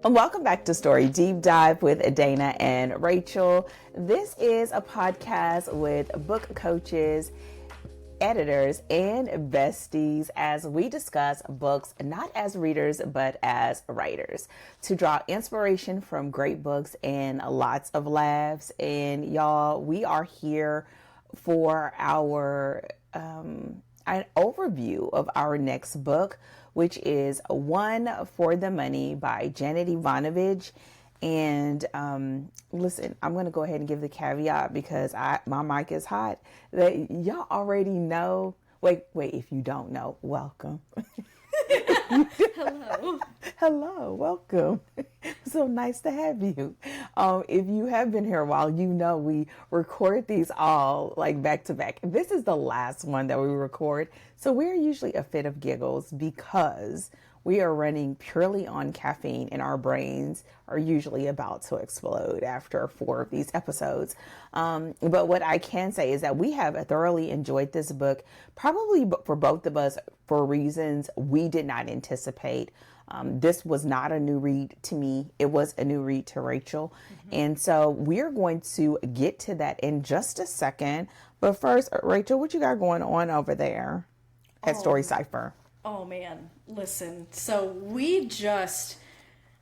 Welcome back to Story Deep Dive with Dana and Rachel. This is a podcast with book coaches, editors, and besties as we discuss books not as readers but as writers to draw inspiration from great books and lots of laughs. And y'all, we are here for our an overview of our next book, which is One for the Money by Janet Evanovich. And listen, I'm going to go ahead and give the caveat because my mic is hot that y'all already know. Wait, if you don't know, welcome. Hello, welcome. So nice to have you. If you have been here a while, you know we record these all like back to back. This is the last one that we record. So we're usually a fit of giggles because we are running purely on caffeine and our brains are usually about to explode after 4 of these episodes. But what I can say is that we have thoroughly enjoyed this book, probably for both of us for reasons we did not anticipate. This was not a new read to me. It was a new read to Rachel. Mm-hmm. And so we're going to get to that in just a second. But first, Rachel, what you got going on over there at StoryCypher? Oh man, listen. So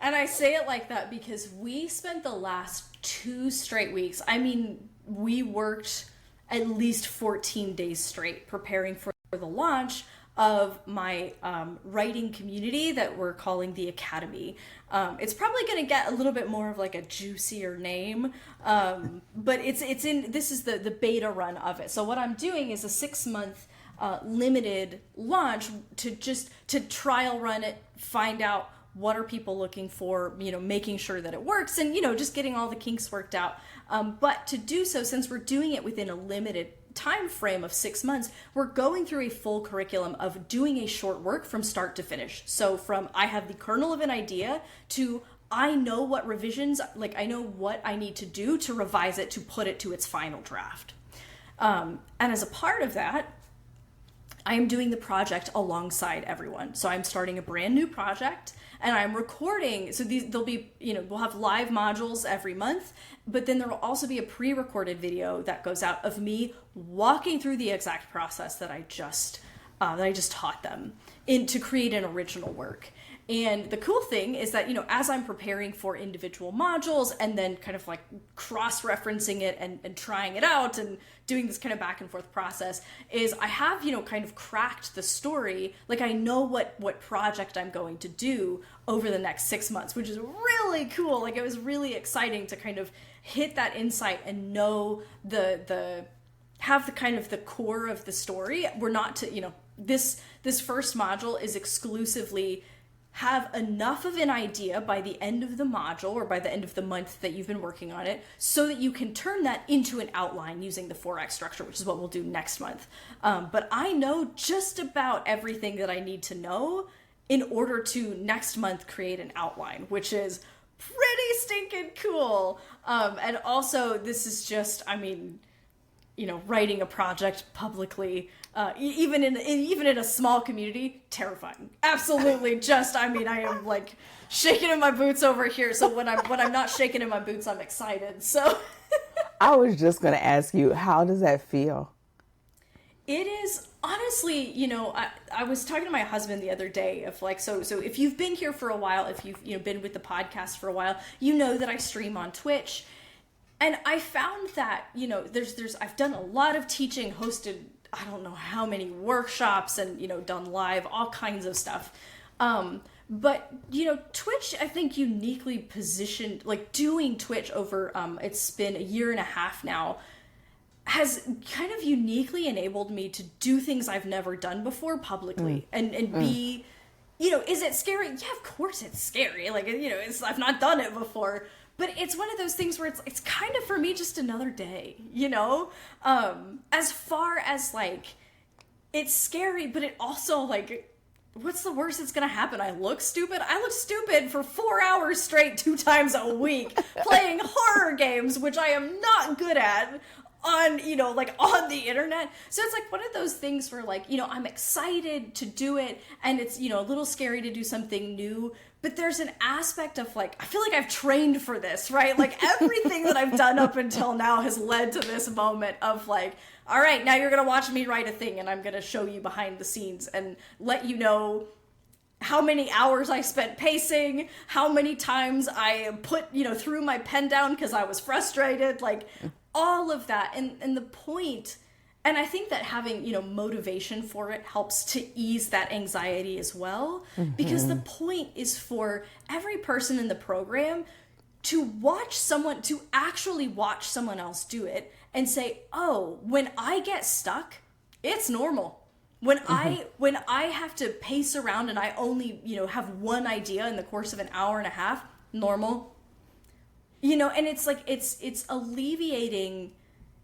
and I say it like that because we spent the last 2 straight weeks. I mean, we worked at least 14 days straight preparing for the launch of my writing community that we're calling the Academy. It's probably going to get a little bit more of like a juicier name, but this is the beta run of it. So what I'm doing is a 6-month limited launch to trial run it, find out what are people looking for, making sure that it works and, just getting all the kinks worked out. But to do so, since we're doing it within a limited time frame of 6 months, we're going through a full curriculum of doing a short work from start to finish. So from I have the kernel of an idea to I know what revisions, like I know what I need to do to revise it, to put it to its final draft. And as a part of that, I am doing the project alongside everyone. So I'm starting a brand new project and I'm recording. So there'll be, we'll have live modules every month, but then there will also be a pre-recorded video that goes out of me walking through the exact process that I just taught them to create an original work. And the cool thing is that, as I'm preparing for individual modules and then kind of like cross-referencing it and trying it out and doing this kind of back and forth process is I have, kind of cracked the story. Like I know what project I'm going to do over the next 6 months, which is really cool. Like it was really exciting to kind of hit that insight and know have the kind of the core of the story. We're not this first module is exclusively have enough of an idea by the end of the module or by the end of the month that you've been working on it so that you can turn that into an outline using the 4X structure, which is what we'll do next month. But I know just about everything that I need to know in order to next month create an outline, which is pretty stinking cool. And also this is just, writing a project publicly, even in a small community, terrifying. Absolutely, I am like shaking in my boots over here. So when I'm not shaking in my boots, I'm excited. So I was just going to ask you, how does that feel? It is honestly, I was talking to my husband the other day of like, so if you've been here for a while, if you've been with the podcast for a while, you know that I stream on Twitch. And I found that, I've done a lot of teaching, hosted, I don't know how many workshops and, done live, all kinds of stuff. But, Twitch, I think uniquely positioned, like doing Twitch over, it's been 1.5 years now, has kind of uniquely enabled me to do things I've never done before publicly and be, is it scary? Yeah, of course it's scary. Like, I've not done it before. But it's one of those things where it's kind of for me just another day, as far as like, it's scary, but it also like, what's the worst that's going to happen? I look stupid for 4 hours straight, 2 times a week, playing horror games, which I am not good at, on, like on the internet. So it's like one of those things where like, I'm excited to do it and it's, a little scary to do something new, but there's an aspect of like, I feel like I've trained for this, right? Like everything that I've done up until now has led to this moment of like, all right, now you're going to watch me write a thing and I'm going to show you behind the scenes and let you know how many hours I spent pacing, how many times I put, threw my pen down because I was frustrated, like all of that. And the point, and I think that having, motivation for it helps to ease that anxiety as well, because the point is for every person in the program to actually watch someone else do it and say, oh, when I get stuck, it's normal. When I have to pace around and I only, have one idea in the course of an hour and a half, normal. And it's like, it's alleviating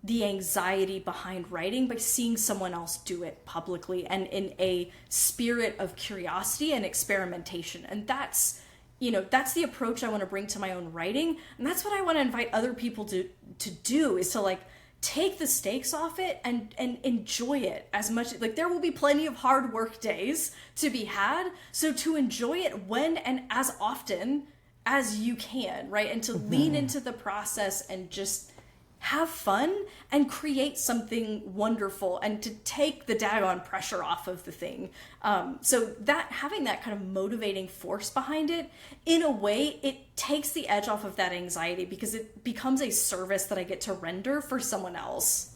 the anxiety behind writing by seeing someone else do it publicly and in a spirit of curiosity and experimentation. And that's the approach I want to bring to my own writing. And that's what I want to invite other people to do, is to like, take the stakes off it and enjoy it as much. Like there will be plenty of hard work days to be had. So to enjoy it when and as often as you can, right? And to lean into the process and just have fun and create something wonderful and to take the daggone pressure off of the thing. So that having that kind of motivating force behind it, in a way, it takes the edge off of that anxiety because it becomes a service that I get to render for someone else.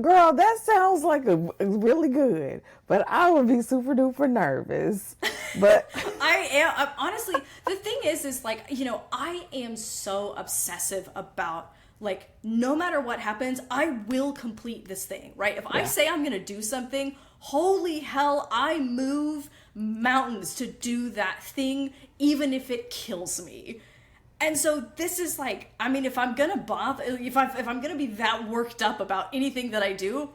Girl, that sounds like really good, but I would be super duper nervous. But I am, honestly, the thing is like, I am so obsessive about like, no matter what happens, I will complete this thing, right? If I say I'm going to do something, holy hell, I move mountains to do that thing, even if it kills me. And so this is like, I mean, if I'm going to bother, if I'm going to be that worked up about anything that I do,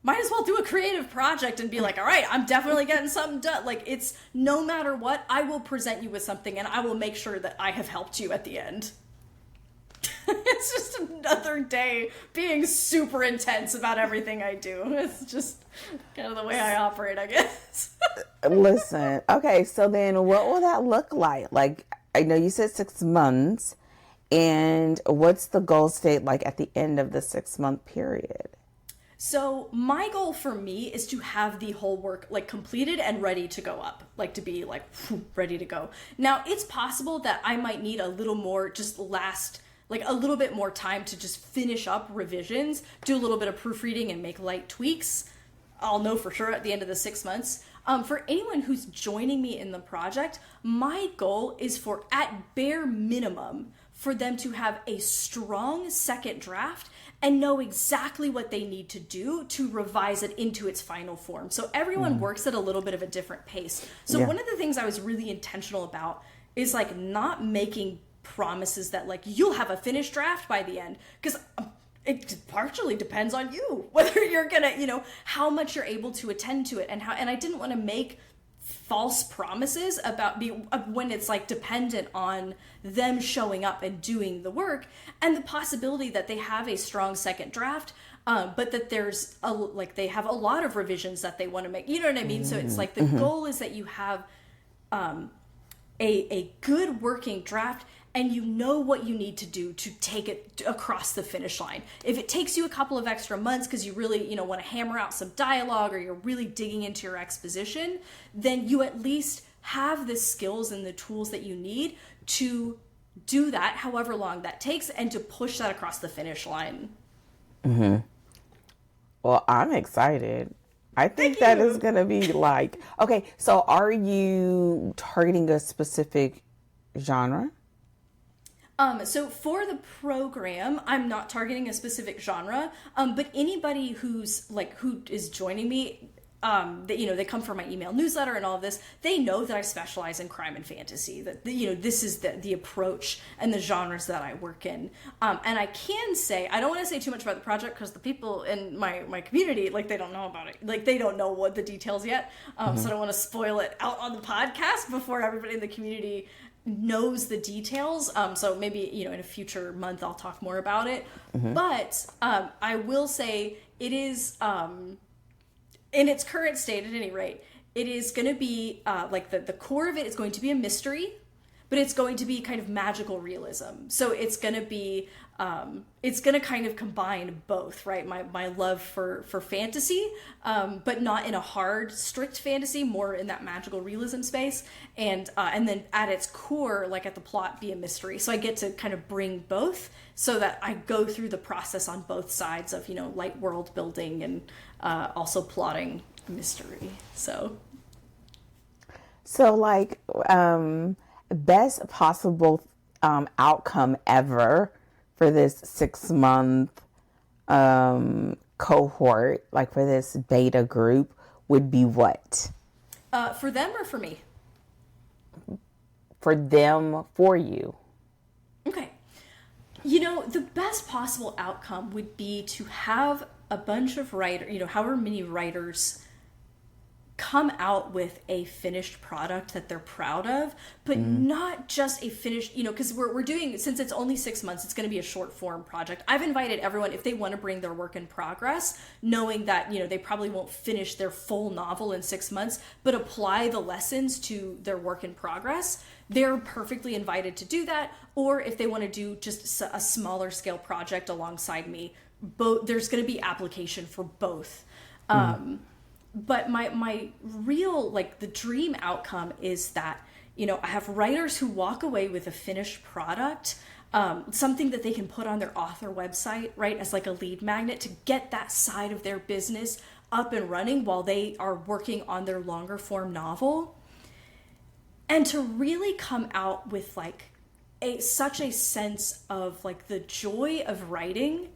might as well do a creative project and be like, all right, I'm definitely getting something done. Like, it's no matter what, I will present you with something and I will make sure that I have helped you at the end. It's just another day being super intense about everything I do. It's just kind of the way I operate, I guess. Listen, okay, so then what will that look like? Like, I know you said 6 months, and what's the goal state like at the end of the 6-month period? So my goal for me is to have the whole work like completed and ready to go up, like to be like ready to go. Now it's possible that I might need a little more, like a little bit more time to just finish up revisions, do a little bit of proofreading and make light tweaks. I'll know for sure at the end of the 6 months. For anyone who's joining me in the project, my goal is for, at bare minimum, for them to have a strong second draft and know exactly what they need to do to revise it into its final form. So everyone works at a little bit of a different pace. So one of the things I was really intentional about is like not making promises that like you'll have a finished draft by the end, because it partially depends on you whether you're gonna, how much you're able to attend to it and I didn't want to make false promises about when it's like dependent on them showing up and doing the work and the possibility that they have a strong second draft, but that there's they have a lot of revisions that they want to make, you know what I mean? So it's like the goal is that you have a good working draft and you know what you need to do to take it across the finish line. If it takes you a couple of extra months because you really, want to hammer out some dialogue or you're really digging into your exposition, then you at least have the skills and the tools that you need to do that, however long that takes, and to push that across the finish line. Mm-hmm. Well, I'm excited. I think that is going to be like, okay, so are you targeting a specific genre? So for the program, I'm not targeting a specific genre, but anybody who is joining me, they come from my email newsletter and all of this, they know that I specialize in crime and fantasy, that, this is the approach and the genres that I work in. And I can say, I don't want to say too much about the project because the people in my community, they don't know about it. They don't know what the details yet. So I don't want to spoil it out on the podcast before everybody in the community knows the details. So maybe, you know, in a future month, I'll talk more about it. But I will say it is, in its current state at any rate, it is going to be like the core of it is going to be a mystery, but it's going to be kind of magical realism. So it's going to be, it's going to kind of combine both, right? My love for fantasy, but not in a hard, strict fantasy, more in that magical realism space. And then at its core, like at the plot, be a mystery. So I get to kind of bring both so that I go through the process on both sides of, you know, light world building and also plotting mystery. So like, best possible outcome ever for this 6-month cohort, like for this beta group, would be what? For them or for me? For them, for you. Okay. You know, the best possible outcome would be to have a bunch of writers, you know, however many writers come out with a finished product that they're proud of, but not just a finished, you know, because we're doing, since it's only 6 months, it's going to be a short form project. I've invited everyone, if they want to bring their work in progress, knowing that, you know, they probably won't finish their full novel in 6 months, but apply the lessons to their work in progress. They're perfectly invited to do that. Or if they want to do just a smaller scale project alongside me, there's going to be application for both. But my real, like, the dream outcome is that, you know, I have writers who walk away with a finished product, something that they can put on their author website, right, as like a lead magnet to get that side of their business up and running while they are working on their longer form novel. And to really come out with like such a sense of like the joy of writing,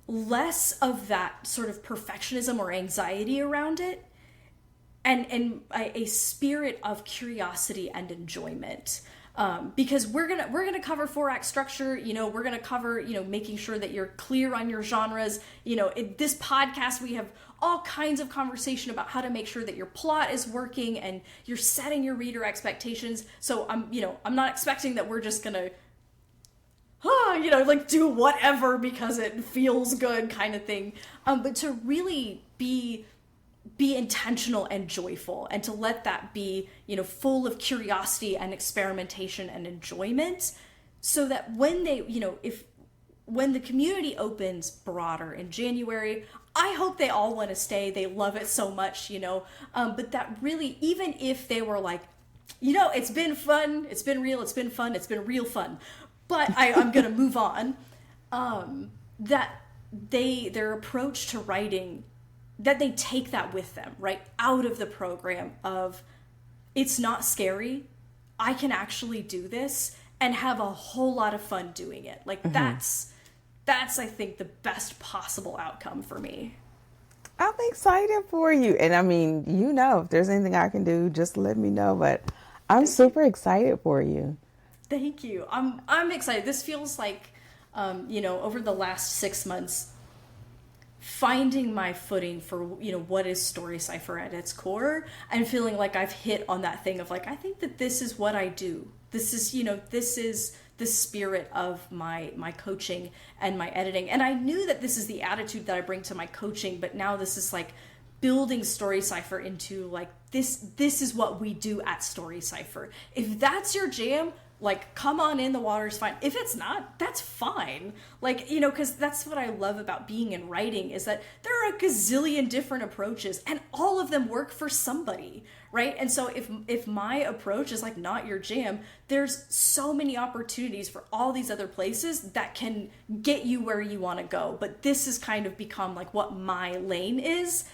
less of that sort of perfectionism or anxiety around it, and a spirit of curiosity and enjoyment. Because we're gonna cover 4-act structure. You know, we're gonna cover, you know, making sure that you're clear on your genres. You know, in this podcast we have all kinds of conversation about how to make sure that your plot is working and you're setting your reader expectations. So I'm not expecting that we're just gonna you know, like do whatever because it feels good kind of thing. But to really be intentional and joyful, and to let that be, you know, full of curiosity and experimentation and enjoyment, so that when they, you know, when the community opens broader in January, I hope they all want to stay. They love it so much, you know, but that really, even if they were like, you know, it's been fun, it's been real, it's been fun, it's been real fun, but I'm going to move on, that their approach to writing, that they take that with them, right, out of the program of, it's not scary, I can actually do this and have a whole lot of fun doing it. Like, that's, I think, the best possible outcome for me. I'm excited for you. And I mean, you know, if there's anything I can do, just let me know. But I'm super excited for you. Thank you. I'm excited. This feels like, you know, over the last 6 months, finding my footing for, you know, what is StoryCypher at its core, and feeling like I've hit on that thing of like, I think that this is what I do. This is, you know, this is the spirit of my coaching and my editing. And I knew that this is the attitude that I bring to my coaching, but now this is like building StoryCypher into like, this is what we do at StoryCypher. If that's your jam, like, come on in, the water's fine. If it's not, that's fine. Like, you know, because that's what I love about being in writing, is that there are a gazillion different approaches and all of them work for somebody, right? And so if my approach is like not your jam, there's so many opportunities for all these other places that can get you where you want to go. But this has kind of become like what my lane is.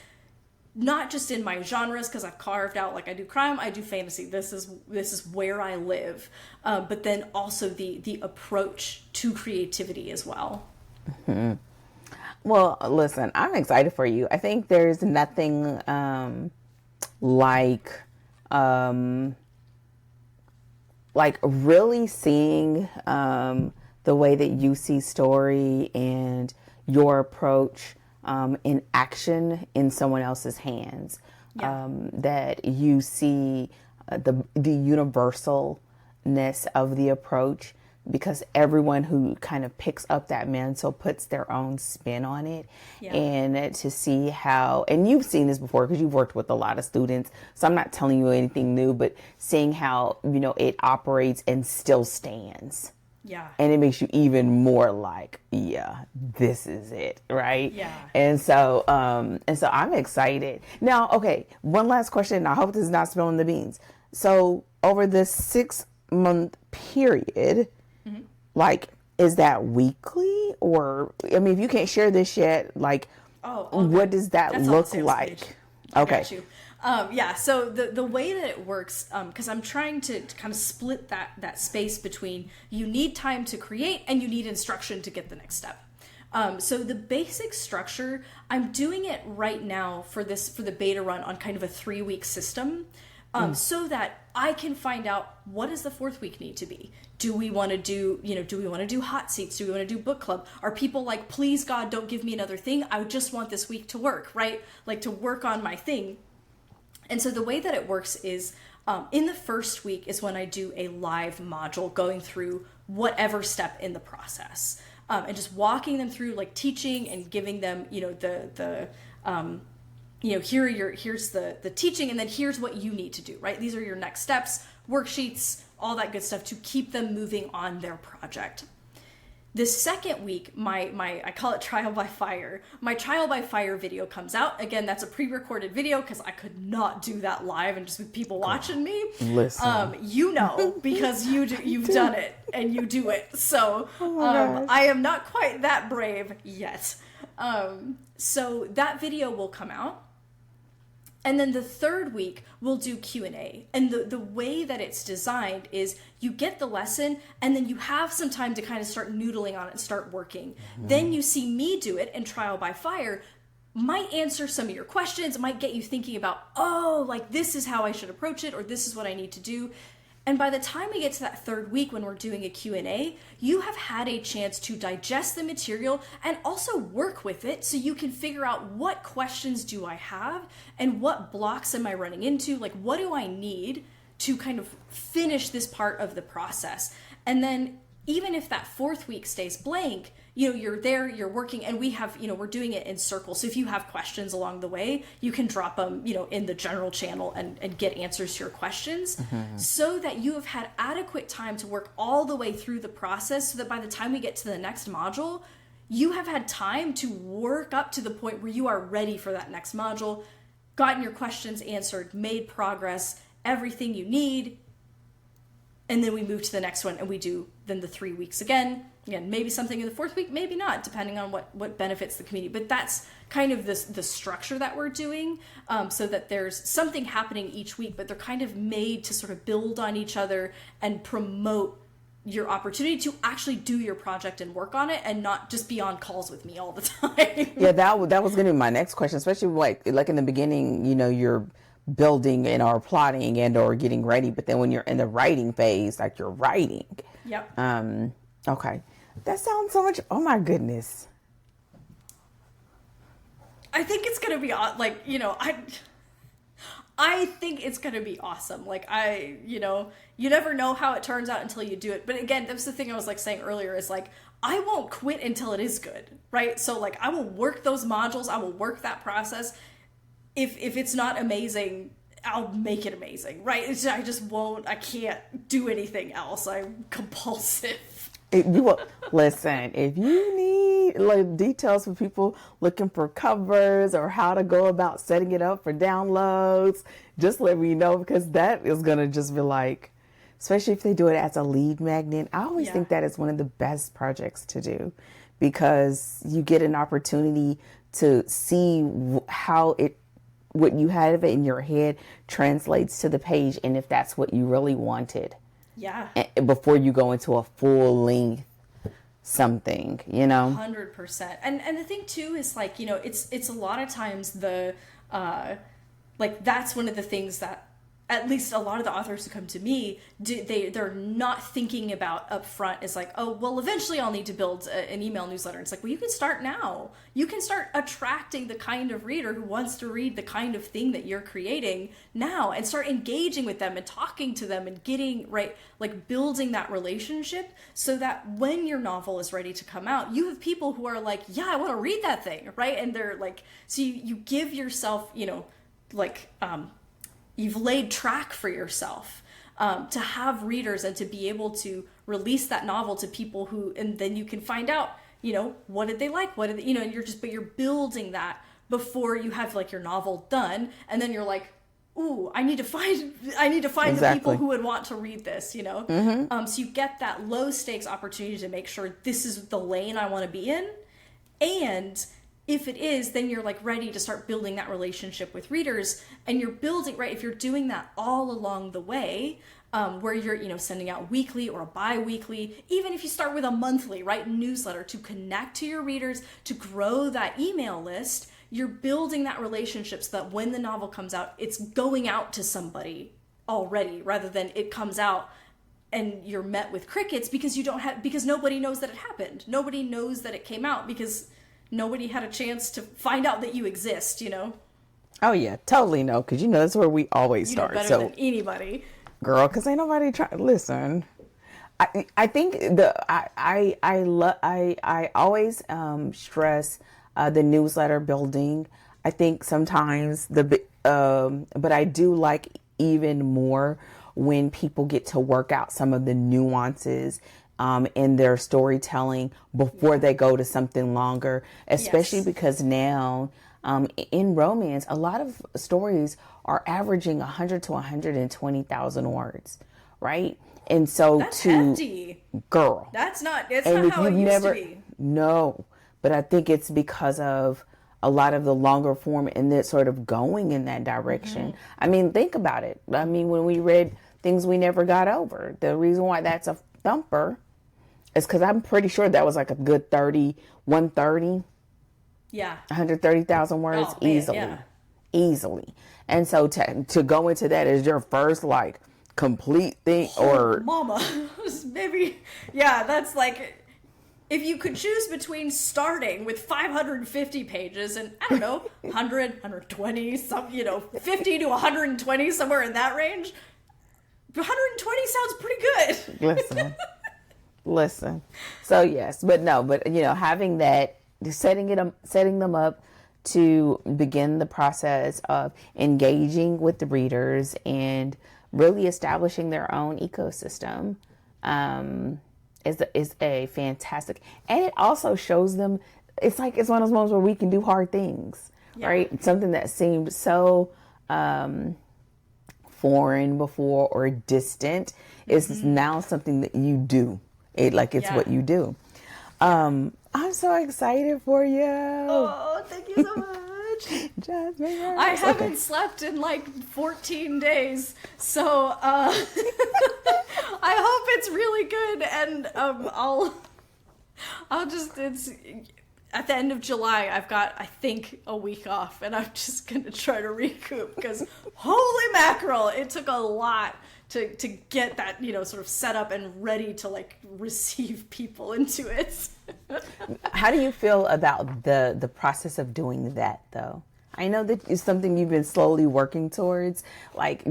Not just in my genres, because I've carved out, like, I do crime, I do fantasy. This is where I live. But then also the approach to creativity as well. Mm-hmm. Well, listen, I'm excited for you. I think there's nothing like really seeing the way that you see story and your approach in action in someone else's hands. Yeah. That you see the universal of the approach, because everyone who kind of picks up that mantle puts their own spin on it. Yeah. And to see how, and you've seen this before because you've worked with a lot of students, so I'm not telling you anything new, but seeing how, it operates and still stands. Yeah. And it makes you even more like, yeah, this is it, right? Yeah. And so I'm excited. Now, okay, one last question, and I hope this is not spilling the beans. So over this 6-month period, like, is that weekly? Or, I mean, if you can't share this yet, like, what does that look like? Okay. I got you. Yeah, so the way that it works, because I'm trying to kind of split that space between you need time to create and you need instruction to get the next step. So the basic structure, I'm doing it right now for the beta run on kind of a 3-week system, so that I can find out, what does the 4th week need to be? Do we want to do hot seats? Do we want to do book club? Are people like, please God, don't give me another thing. I just want this week to work, right? Like, to work on my thing. And so the way that it works is, in the first week is when I do a live module going through whatever step in the process, and just walking them through, like teaching and giving them, here's the teaching, and then here's what you need to do, right? These are your next steps, worksheets, all that good stuff to keep them moving on their project. The second week, I call it trial by fire. My trial by fire video comes out. Again, that's a pre-recorded video because I could not do that live and just with people watching me. Listen. Because you've done it and you do it. So I am not quite that brave yet. So that video will come out. And then the third week, we'll do Q&A. And the way that it's designed is you get the lesson, and then you have some time to kind of start noodling on it and start working. Then you see me do it, and trial by fire might answer some of your questions, might get you thinking about, this is how I should approach it, or this is what I need to do. And by the time we get to that third week when we're doing a Q&A, you have had a chance to digest the material and also work with it so you can figure out, what questions do I have and what blocks am I running into? Like, what do I need to kind of finish this part of the process? And then even if that 4th week stays blank, you're there, you're working, and we have, we're doing it in circles. So if you have questions along the way, you can drop them, in the general channel and get answers to your questions, so that you have had adequate time to work all the way through the process, so that by the time we get to the next module, you have had time to work up to the point where you are ready for that next module, gotten your questions answered, made progress, everything you need. And then we move to the next one, and we do then the 3 weeks again. Again, maybe something in the 4th week, maybe not, depending on what benefits the community. But that's kind of the structure that we're doing, so that there's something happening each week, but they're kind of made to sort of build on each other and promote your opportunity to actually do your project and work on it, and not just be on calls with me all the time. Yeah, that was going to be my next question, especially like in the beginning, you're building and or plotting and or getting ready, but then when you're in the writing phase, like you're writing. Yep. Okay. That sounds so much, oh my goodness. I think it's going to be I think it's going to be awesome. Like, you never know how it turns out until you do it. But again, that's the thing I was like saying earlier, is like, I won't quit until it is good, right? So like, I will work those modules. I will work that process. If it's not amazing, I'll make it amazing, right? I just won't, I can't do anything else. I'm compulsive. Listen, if you need like details for people looking for covers or how to go about setting it up for downloads, just let me know, because that is going to just be like, especially if they do it as a lead magnet. I always think that is one of the best projects to do, because you get an opportunity to see how what you have in your head translates to the page, and if that's what you really wanted. Yeah. Before you go into a full length something, 100%. And the thing too is like, it's a lot of times that's one of the things that at least a lot of the authors who come to me, they're not thinking about up front as like, oh, well, eventually I'll need to build an email newsletter. It's like, well, you can start now. You can start attracting the kind of reader who wants to read the kind of thing that you're creating now, and start engaging with them and talking to them and getting, right, like building that relationship, so that when your novel is ready to come out, you have people who are like, yeah, I want to read that thing, right? And they're like, so you give yourself, you know, like, you've laid track for yourself to have readers and to be able to release that novel to people who, and then you can find out, you know, what did they like? What did they, you know, but you're building that before you have like your novel done. And then you're like, ooh, I need to find exactly. the people who would want to read this, you know? Mm-hmm. So you get that low stakes opportunity to make sure this is the lane I want to be in. And if it is, then you're like ready to start building that relationship with readers, and you're building, right? If you're doing that all along the way, where you're, you know, sending out weekly or bi-weekly, even if you start with a monthly, right, newsletter to connect to your readers, to grow that email list, you're building that relationship so that when the novel comes out, it's going out to somebody already, rather than it comes out and you're met with crickets because because nobody knows that it happened. Nobody knows that it came out because nobody had a chance to find out that you exist, you know? Oh yeah, totally no, because you know that's where we always start. You know better than anybody. Girl, because ain't nobody trying. Listen, I think I always stress the newsletter building. I think sometimes but I do like even more when people get to work out some of the nuances in their storytelling before they go to something longer, especially because now in romance, a lot of stories are averaging 100 to 120,000 words, right? And so that's hefty. Girl, that's not how it used to be. No, but I think it's because of a lot of the longer form and that sort of going in that direction. Mm-hmm. I mean, think about it. I mean, when we read Things We Never Got Over, the reason why that's a thumper is because I'm pretty sure that was like a good 130. Yeah. 130,000 words easily. And so to go into that as your first like complete thing mama, maybe, yeah, that's like, if you could choose between starting with 550 pages and, I don't know, 100, 120, some, you know, 50 to 120, somewhere in that range, 120 sounds pretty good. Listen. So yes, but you know, having that, setting them up to begin the process of engaging with the readers and really establishing their own ecosystem is a fantastic, and it also shows them it's one of those moments where we can do hard things, right? Something that seemed so foreign before or distant is now something that you do. It's what you do. I'm so excited for you. Oh, thank you so much. Jasmine, I haven't slept in like 14 days, so I hope it's really good, and I'll just, it's at the end of July, I've got, I think, a week off, and I'm just going to try to recoup, because holy mackerel, it took a lot to get that, you know, sort of set up and ready to like receive people into it. How do you feel about the process of doing that, though? I know that it's something you've been slowly working towards. Like,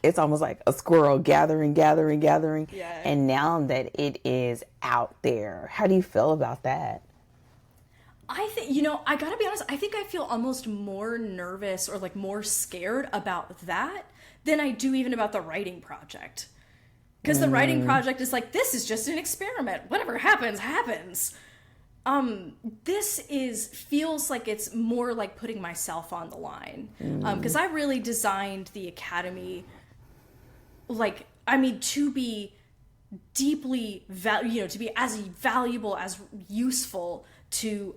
it's almost like a squirrel gathering. Yeah. And now that it is out there, how do you feel about that? I think, you know, I gotta be honest, I think I feel almost more nervous or like more scared about that than I do even about the writing project. Because the writing project is like, this is just an experiment. Whatever happens, happens. This feels like it's more like putting myself on the line. Because I really designed the Academy, like, I mean, to be deeply, to be as valuable, as useful to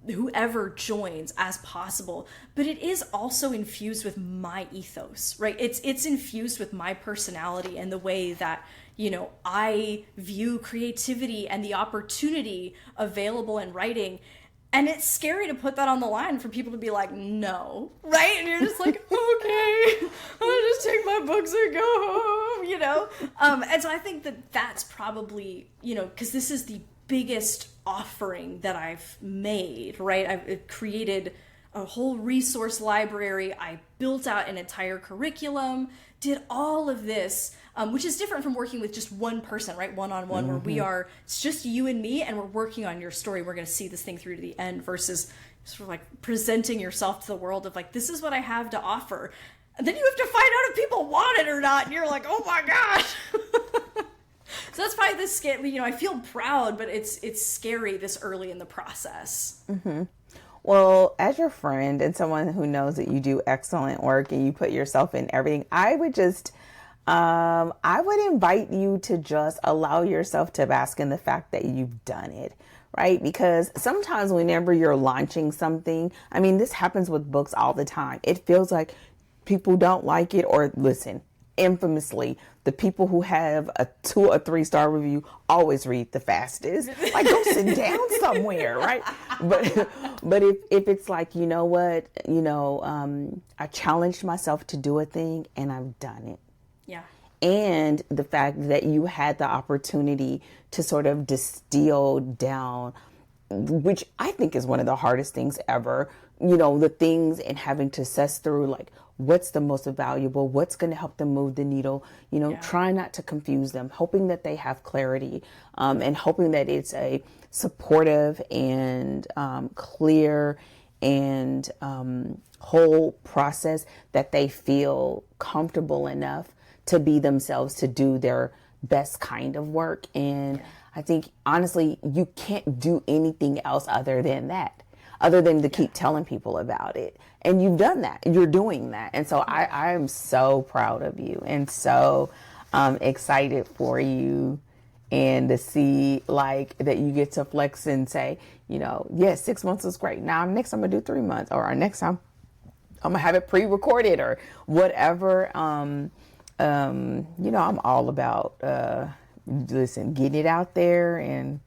whoever joins as possible, but it is also infused with my ethos, right? It's infused with my personality and the way that, you know, I view creativity and the opportunity available in writing. And it's scary to put that on the line for people to be like, no, right? And you're just like, okay, I'll just take my book books and go home, you know? And so I think that that's probably, you know, because this is the biggest offering that I've made, right? I've created a whole resource library. I built out an entire curriculum, did all of this, which is different from working with just one person, right? One-on-one, where it's just you and me, and we're working on your story. We're going to see this thing through to the end, versus sort of like presenting yourself to the world of like, this is what I have to offer. And then you have to find out if people want it or not. And you're like, oh my gosh. So that's probably the scary, you know, I feel proud, but it's scary this early in the process. Mm-hmm. Well, as your friend and someone who knows that you do excellent work and you put yourself in everything, I would invite you to just allow yourself to bask in the fact that you've done it, right? Because sometimes whenever you're launching something, I mean, this happens with books all the time. It feels like people don't like it, or listen, infamously, the people who have a 2 or 3 star review always read the fastest. Like, go sit down somewhere, right? But if it's like, you know what, you know, I challenged myself to do a thing and I've done it. Yeah. And the fact that you had the opportunity to sort of distill down, which I think is one of the hardest things ever, you know, the things and having to suss through like, what's the most valuable, what's going to help them move the needle, you know, try not to confuse them, hoping that they have clarity, and hoping that it's a supportive and clear and whole process that they feel comfortable enough to be themselves, to do their best kind of work. And I think, honestly, you can't do anything else other than that, other than to keep telling people about it. And you've done that. You're doing that. And so I am so proud of you and so excited for you, and to see like that you get to flex and say, you know, yes, 6 months is great. Now next I'm going to do 3 months, or next time I'm going to have it pre-recorded or whatever. You know, I'm all about, getting it out there, and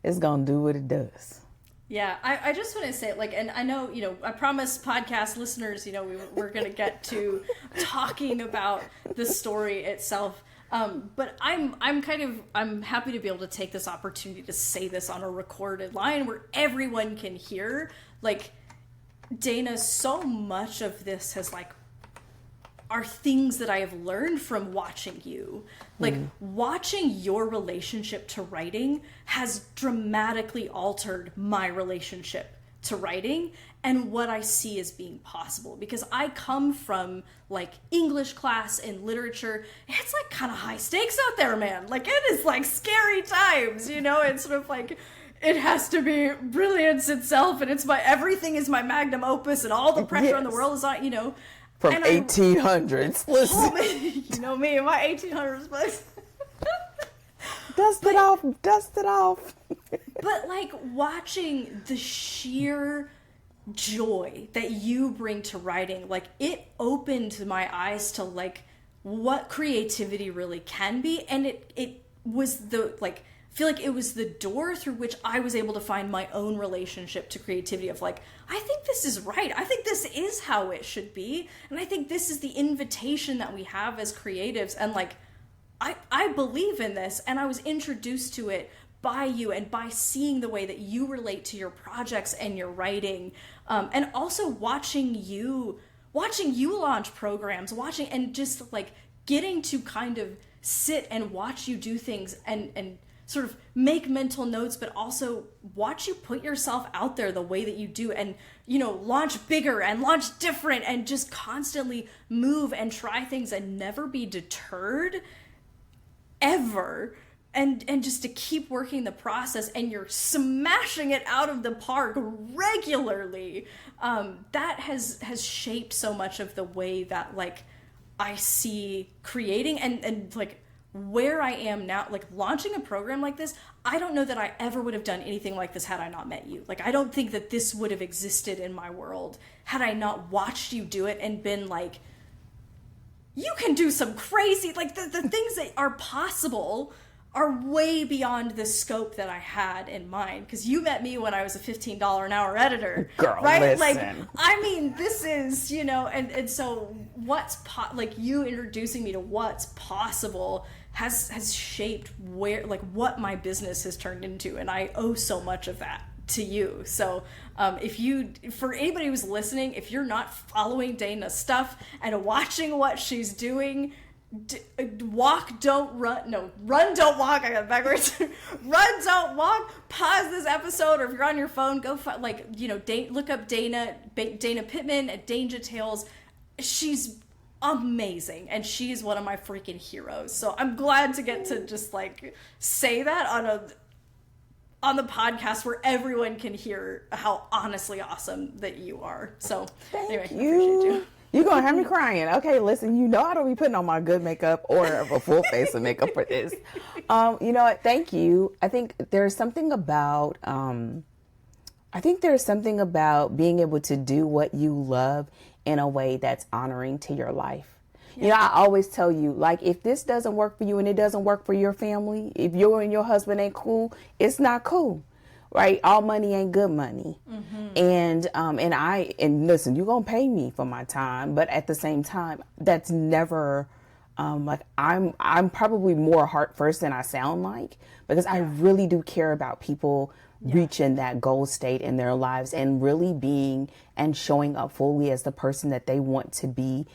it's going to do what it does. Yeah, I just want to say, like, and I know, you know, I promised podcast listeners, you know, we're going to get to talking about the story itself. But I'm happy to be able to take this opportunity to say this on a recorded line where everyone can hear. Like, Dana, so much of this has like are things that I have learned from watching you. Like, watching your relationship to writing has dramatically altered my relationship to writing and what I see as being possible. Because I come from, like, English class and literature. It's, like, kind of high stakes out there, man. Like, it is, like, scary times, you know? It's sort of, like, it has to be brilliance itself, and it's everything is my magnum opus, and all the pressure in the world is on, you know? From 1800s. Listen. Oh, you know me and my 1800s books. Dust it off. But like, watching the sheer joy that you bring to writing, like, it opened my eyes to like what creativity really can be. And it was I feel like it was the door through which I was able to find my own relationship to creativity of like, I think this is right. I think this is how it should be. And I think this is the invitation that we have as creatives. And like, I believe in this, and I was introduced to it by you and by seeing the way that you relate to your projects and your writing. And also watching you launch programs, and just like getting to kind of sit and watch you do things and sort of make mental notes, but also watch you put yourself out there the way that you do, and, you know, launch bigger and launch different and just constantly move and try things and never be deterred ever. And just to keep working the process, and you're smashing it out of the park regularly. That has shaped so much of the way that like I see creating and like where I am now, like launching a program like this. I don't know that I ever would have done anything like this had I not met you. Like, I don't think that this would have existed in my world had I not watched you do it and been like, you can do some crazy, like the things that are possible are way beyond the scope that I had in mind. Because you met me when I was a $15 an hour editor. Girl, right? listen. Like, I mean, this is, you know, and so like you introducing me to what's possible has shaped what my business has turned into. And I owe so much of that to you. So for anybody who's listening, if you're not following Dana's stuff and watching what she's doing, walk, don't run. No, run, don't walk. I got it backwards. Run, don't walk. Pause this episode, or if you're on your phone, go look up Dana Pittman at Danger Tales. She's amazing, and she's one of my freaking heroes. So I'm glad to get to just like say that on the podcast where everyone can hear how honestly awesome that you are. So anyway, I appreciate you. You're going to have me crying. Okay, listen, you know I don't be putting on my good makeup or a full face of makeup for this. You know what? Thank you. I think there's something about being able to do what you love in a way that's honoring to your life. Yeah. You know, I always tell you, like, if this doesn't work for you and it doesn't work for your family, if you and your husband ain't cool, it's not cool. Right? All money ain't good money. Mm-hmm. And listen, you're going to pay me for my time, but at the same time, that's never, like I'm probably more heart first than I sound like, because I really do care about people reaching that goal state in their lives and really being and showing up fully as the person that they want to be.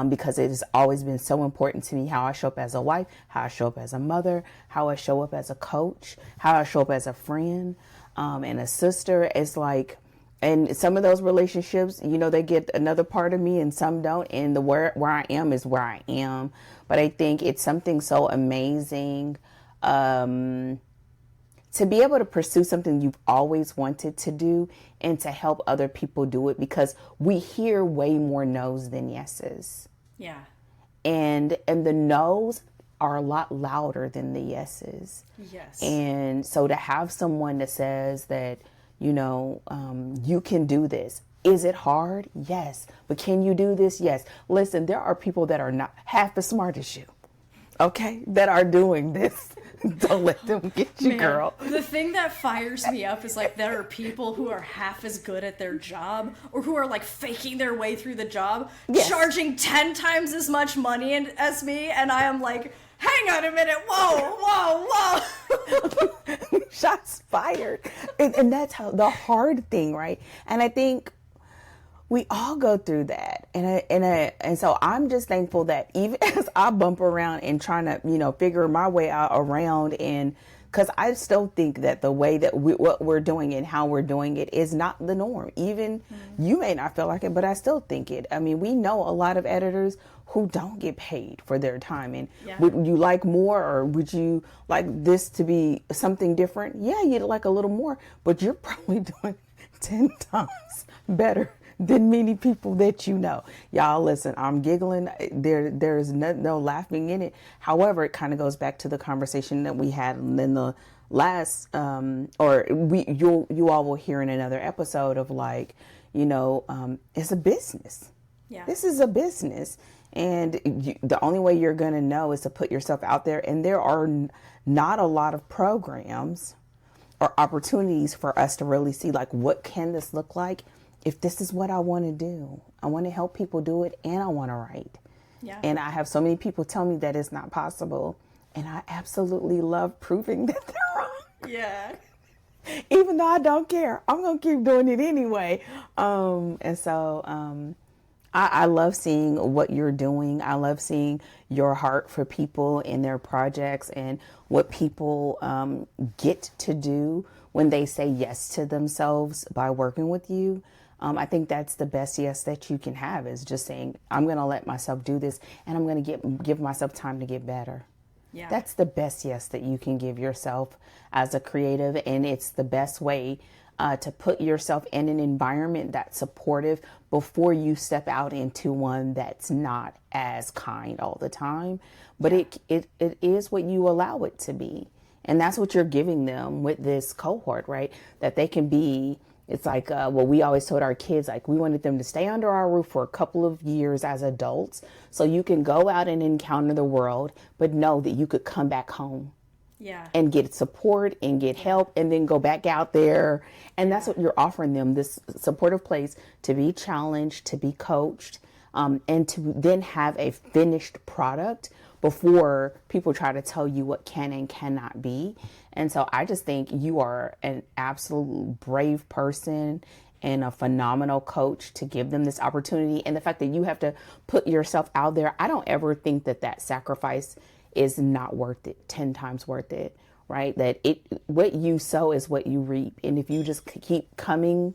Because it has always been so important to me how I show up as a wife, how I show up as a mother, how I show up as a coach, how I show up as a friend, and a sister. It's like, and some of those relationships, you know, they get another part of me and some don't. And where I am is where I am. But I think it's something so amazing, to be able to pursue something you've always wanted to do and to help other people do it, because we hear way more no's than yeses. Yeah. And the no's are a lot louder than the yeses. Yes. And so to have someone that says that, you know, you can do this. Is it hard? Yes. But can you do this? Yes. Listen, there are people that are not half as smart as you, okay, that are doing this. Don't let them get you, girl. The thing that fires me up is like there are people who are half as good at their job, or who are like faking their way through the job, charging 10 times as much money as me, and I am like, hang on a minute, whoa. Shots fired. And that's how the hard thing, right? And I think we all go through that. And so I'm just thankful that even as I bump around and trying to, you know, figure my way out around, and because I still think that the way that what we're doing and how we're doing it is not the norm. Even you may not feel like it, but I still think it. I mean, we know a lot of editors who don't get paid for their time. And would you like more, or would you like this to be something different? Yeah, you'd like a little more, but you're probably doing 10 times better than many people that you know. Y'all listen, I'm giggling. There's no laughing in it. However, it kind of goes back to the conversation that we had in the last, you all will hear in another episode of like, you know, it's a business. Yeah. This is a business. And the only way you're going to know is to put yourself out there. And there are not a lot of programs or opportunities for us to really see like, what can this look like? If this is what I want to do, I want to help people do it, and I want to write. Yeah. And I have so many people tell me that it's not possible. And I absolutely love proving that they're wrong. Yeah. Even though I don't care, I'm going to keep doing it anyway. I love seeing what you're doing. I love seeing your heart for people and their projects and what people get to do when they say yes to themselves by working with you. I think that's the best yes that you can have, is just saying, I'm going to let myself do this, and I'm going to give myself time to get better. Yeah. That's the best yes that you can give yourself as a creative. And it's the best way to put yourself in an environment that's supportive before you step out into one that's not as kind all the time. But it is what you allow it to be. And that's what you're giving them with this cohort, right? That they can be. It's like what we always told our kids, like we wanted them to stay under our roof for a couple of years as adults, so you can go out and encounter the world, but know that you could come back home. Yeah. and get support and get help and then go back out there. And that's what you're offering them, this supportive place to be challenged, to be coached, and to then have a finished product before people try to tell you what can and cannot be. And so I just think you are an absolute brave person and a phenomenal coach to give them this opportunity. And the fact that you have to put yourself out there, I don't ever think that that sacrifice is not worth it, 10 times worth it, right? That what you sow is what you reap. And if you just keep coming,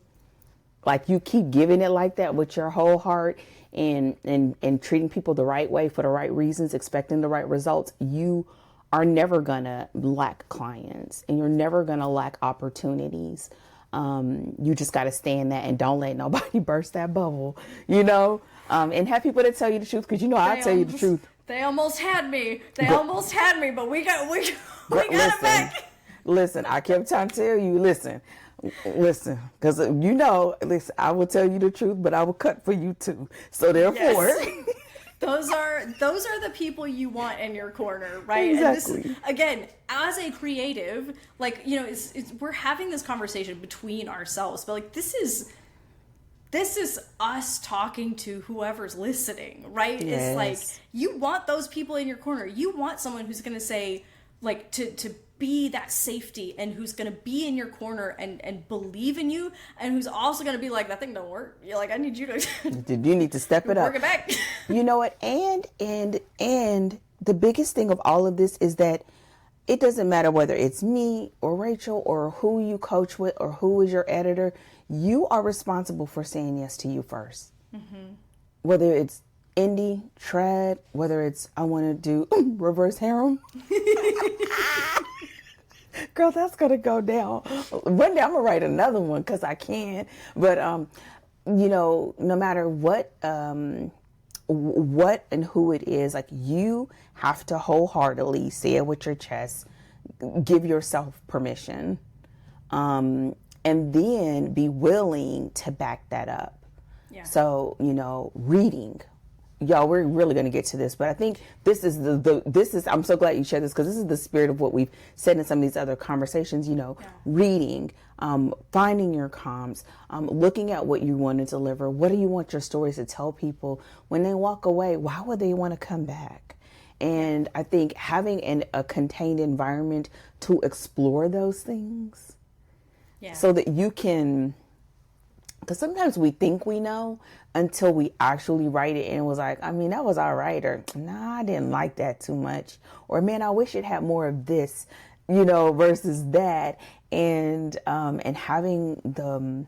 like you keep giving it like that with your whole heart and treating people the right way for the right reasons, expecting the right results, you are never gonna lack clients and you're never gonna lack opportunities. You just got to stay in that and don't let nobody burst that bubble, and have people that tell you the truth. Cause I tell you the truth. They almost had me. But we got it back. Listen, I kept trying to tell you, listen, cause listen, I will tell you the truth, but I will cut for you too. So therefore, yes. Those are the people you want in your corner, right? Exactly. And this, again, as a creative, we're having this conversation between ourselves, but this is us talking to whoever's listening, right? Yes. It's you want those people in your corner. You want someone who's going to say, to be that safety and who's going to be in your corner and believe in you, and who's also going to be like, that thing don't work. You're like, I need you to you need to step it up. Work it back. You know what? And the biggest thing of all of this is that it doesn't matter whether it's me or Rachel or who you coach with or who is your editor. You are responsible for saying yes to you first. Mm-hmm. Whether it's indie, trad, whether it's I want to do reverse harem. Girl, that's going to go down. One day I'm going to write another one because I can. But, no matter what and who it is, you have to wholeheartedly say it with your chest, give yourself permission, and then be willing to back that up. Yeah. So, reading. Y'all, we're really going to get to this, but I think this is I'm so glad you shared this because this is the spirit of what we've said in some of these other conversations, reading, finding your comms, looking at what you want to deliver. What do you want your stories to tell people when they walk away? Why would they want to come back? And I think having a contained environment to explore those things so that you can, because sometimes we think we know until we actually write it and it was like, that was all right. Or, nah, I didn't like that too much. Or, man, I wish it had more of this, versus that. And having the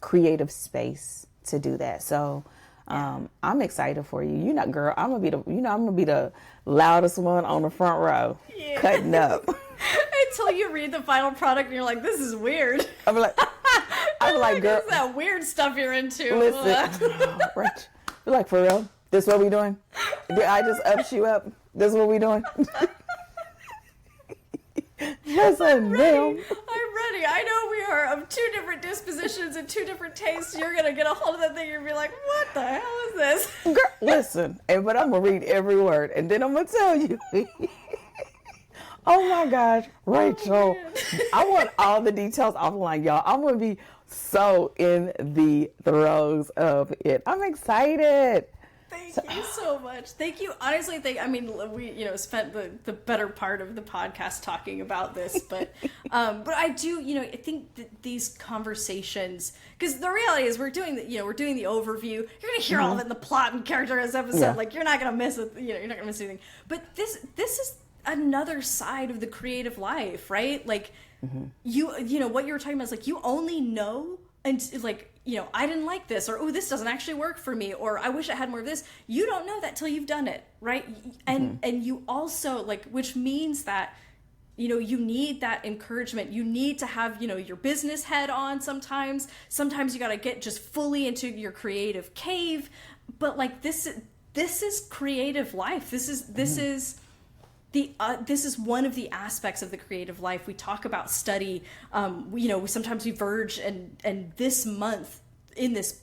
creative space to do that. So I'm excited for you. Girl, I'm going to be the loudest one on the front row, cutting up. Until you read the final product and you're like, this is weird. I'm like, girl, this is that weird stuff you're into. Listen, right. You're like, for real? This what we doing? Did I just ups you up? This what we doing? Yes, I'm ready. I know we are of two different dispositions and two different tastes. You're gonna get a hold of that thing and be like, what the hell is this? Girl, listen, but I'm gonna read every word and then I'm gonna tell you. Oh my gosh, Rachel. I want all the details offline, y'all. I'm going to be so in the throes of it. I'm excited. Thank you so much. Thank you. Honestly, we spent the better part of the podcast talking about this, but I do, I think that these conversations, because the reality is we're doing the overview. You're going to hear all of it in the plot and character as episode. Yeah. You're not going to miss it. You're not going to miss anything. But this is another side of the creative life, right? You what you were talking about is you only know, and I didn't like this, or oh, this doesn't actually work for me, or I wish I had more of this. You don't know that till you've done it, right? And you also which means that you need that encourage,ment. You need to have your business head on sometimes you got to get just fully into your creative cave, but this is creative life. This is this is one of the aspects of the creative life. We talk about study. Sometimes we verge, and this month in this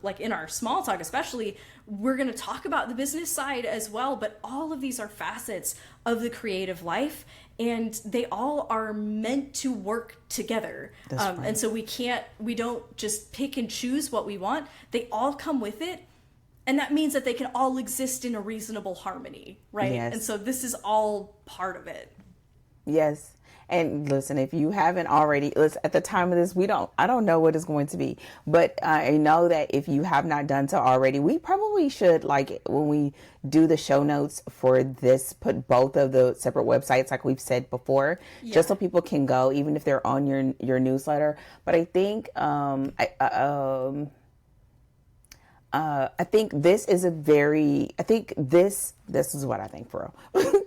like in our small talk especially, we're going to talk about the business side as well, but all of these are facets of the creative life, and they all are meant to work together. Right. And so we don't just pick and choose what we want. They all come with it. And that means that they can all exist in a reasonable harmony, right? Yes. And so this is all part of it. Yes. And listen, if you haven't already, at the time of this, I don't know what it's going to be, but I know that if you have not done so already, we probably should, like when we do the show notes for this, put both of the separate websites, like we've said before, just so people can go, even if they're on your newsletter. But I think, I think this is this is what I think for real.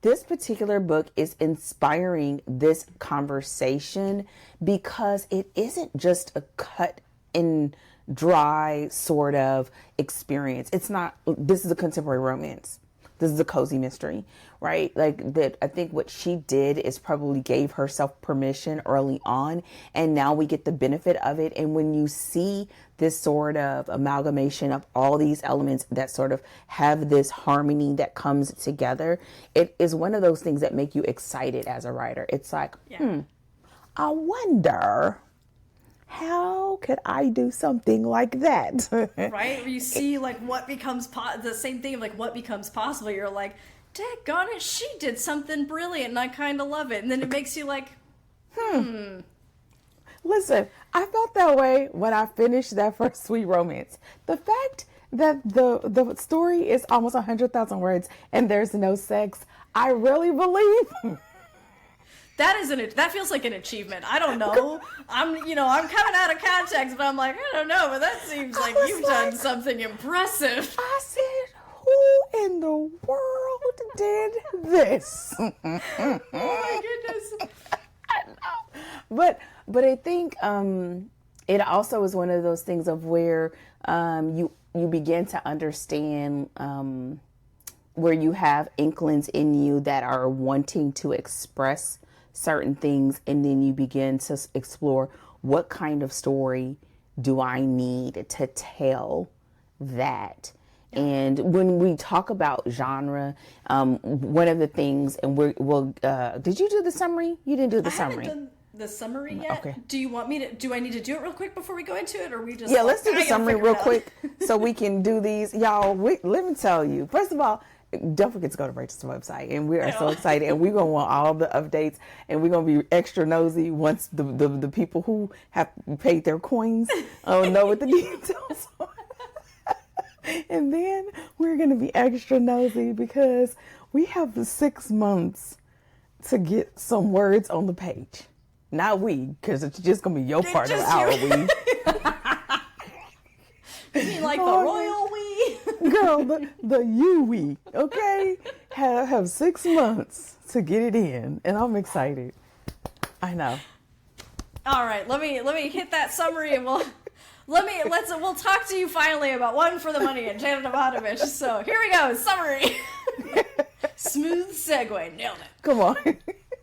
This particular book is inspiring this conversation because it isn't just a cut and dry sort of experience. This is a contemporary romance. This is a cozy mystery, right? Like that. I think what she did is probably gave herself permission early on, and now we get the benefit of it. And when you see this sort of amalgamation of all these elements that sort of have this harmony that comes together, it is one of those things that make you excited as a writer. It's like, I wonder, how could I do something like that? Right? Where you see like what becomes the same thing of like what becomes possible. You're like, daggone it, she did something brilliant and I kind of love it. And then it makes you like, Listen, I felt that way when I finished that first Sweet Romance. The fact that the story is almost 100,000 words and there's no sex, I really believe. That feels like an achievement. I don't know. I'm coming out of context, but I'm like, I don't know, but that seems like you've done something impressive. I said, who in the world did this? Oh my goodness. I know. But I think it also is one of those things of where you begin to understand where you have inklings in you that are wanting to express certain things, and then you begin to explore what kind of story do I need to tell that. And when we talk about genre, one of the things, and we'll did you do the summary? You didn't do the summary. I haven't done the summary yet. Okay. Do I need to do it real quick before we go into it, or we just? Yeah, let's do the summary real quick so we can do these, y'all. Let me tell you. First of all, don't forget to go to Rachel's website, and we are so excited, and we're gonna want all the updates, and we're gonna be extra nosy once the people who have paid their coins know what the details are. And then we're gonna be extra nosy because we have 6 months to get some words on the page. Not we, because it's just gonna be your part of our we. You mean like the royal we? Girl, the you we, okay? Have 6 months to get it in, and I'm excited. I know. All right, let me hit that summary, and we'll talk to you finally about One for the Money and Janet Evanovich. So here we go, summary. Smooth segue, nailed it. Come on.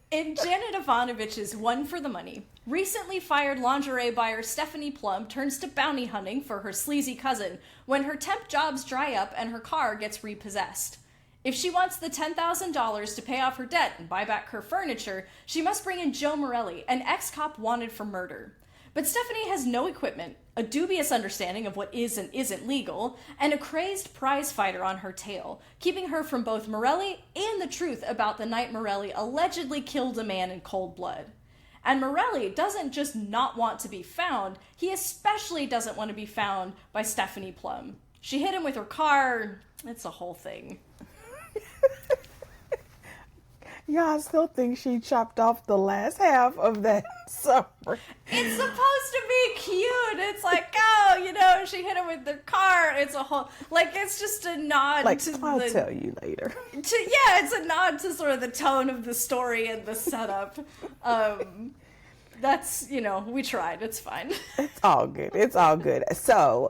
In Janet Evanovich's One for the Money, recently fired lingerie buyer Stephanie Plum turns to bounty hunting for her sleazy cousin when her temp jobs dry up and her car gets repossessed. If she wants the $10,000 to pay off her debt and buy back her furniture, she must bring in Joe Morelli, an ex-cop wanted for murder. But Stephanie has no equipment, a dubious understanding of what is and isn't legal, and a crazed prize fighter on her tail, keeping her from both Morelli and the truth about the night Morelli allegedly killed a man in cold blood. And Morelli doesn't just not want to be found, he especially doesn't want to be found by Stephanie Plum. She hit him with her car, it's a whole thing. Yeah, I still think she chopped off the last half of that summer. It's supposed to be cute. It's like, oh, she hit him with the car. It's a whole, it's just a nod to I'll tell you later. It's a nod to sort of the tone of the story and the setup. That's, we tried. It's fine. It's all good. It's all good. So,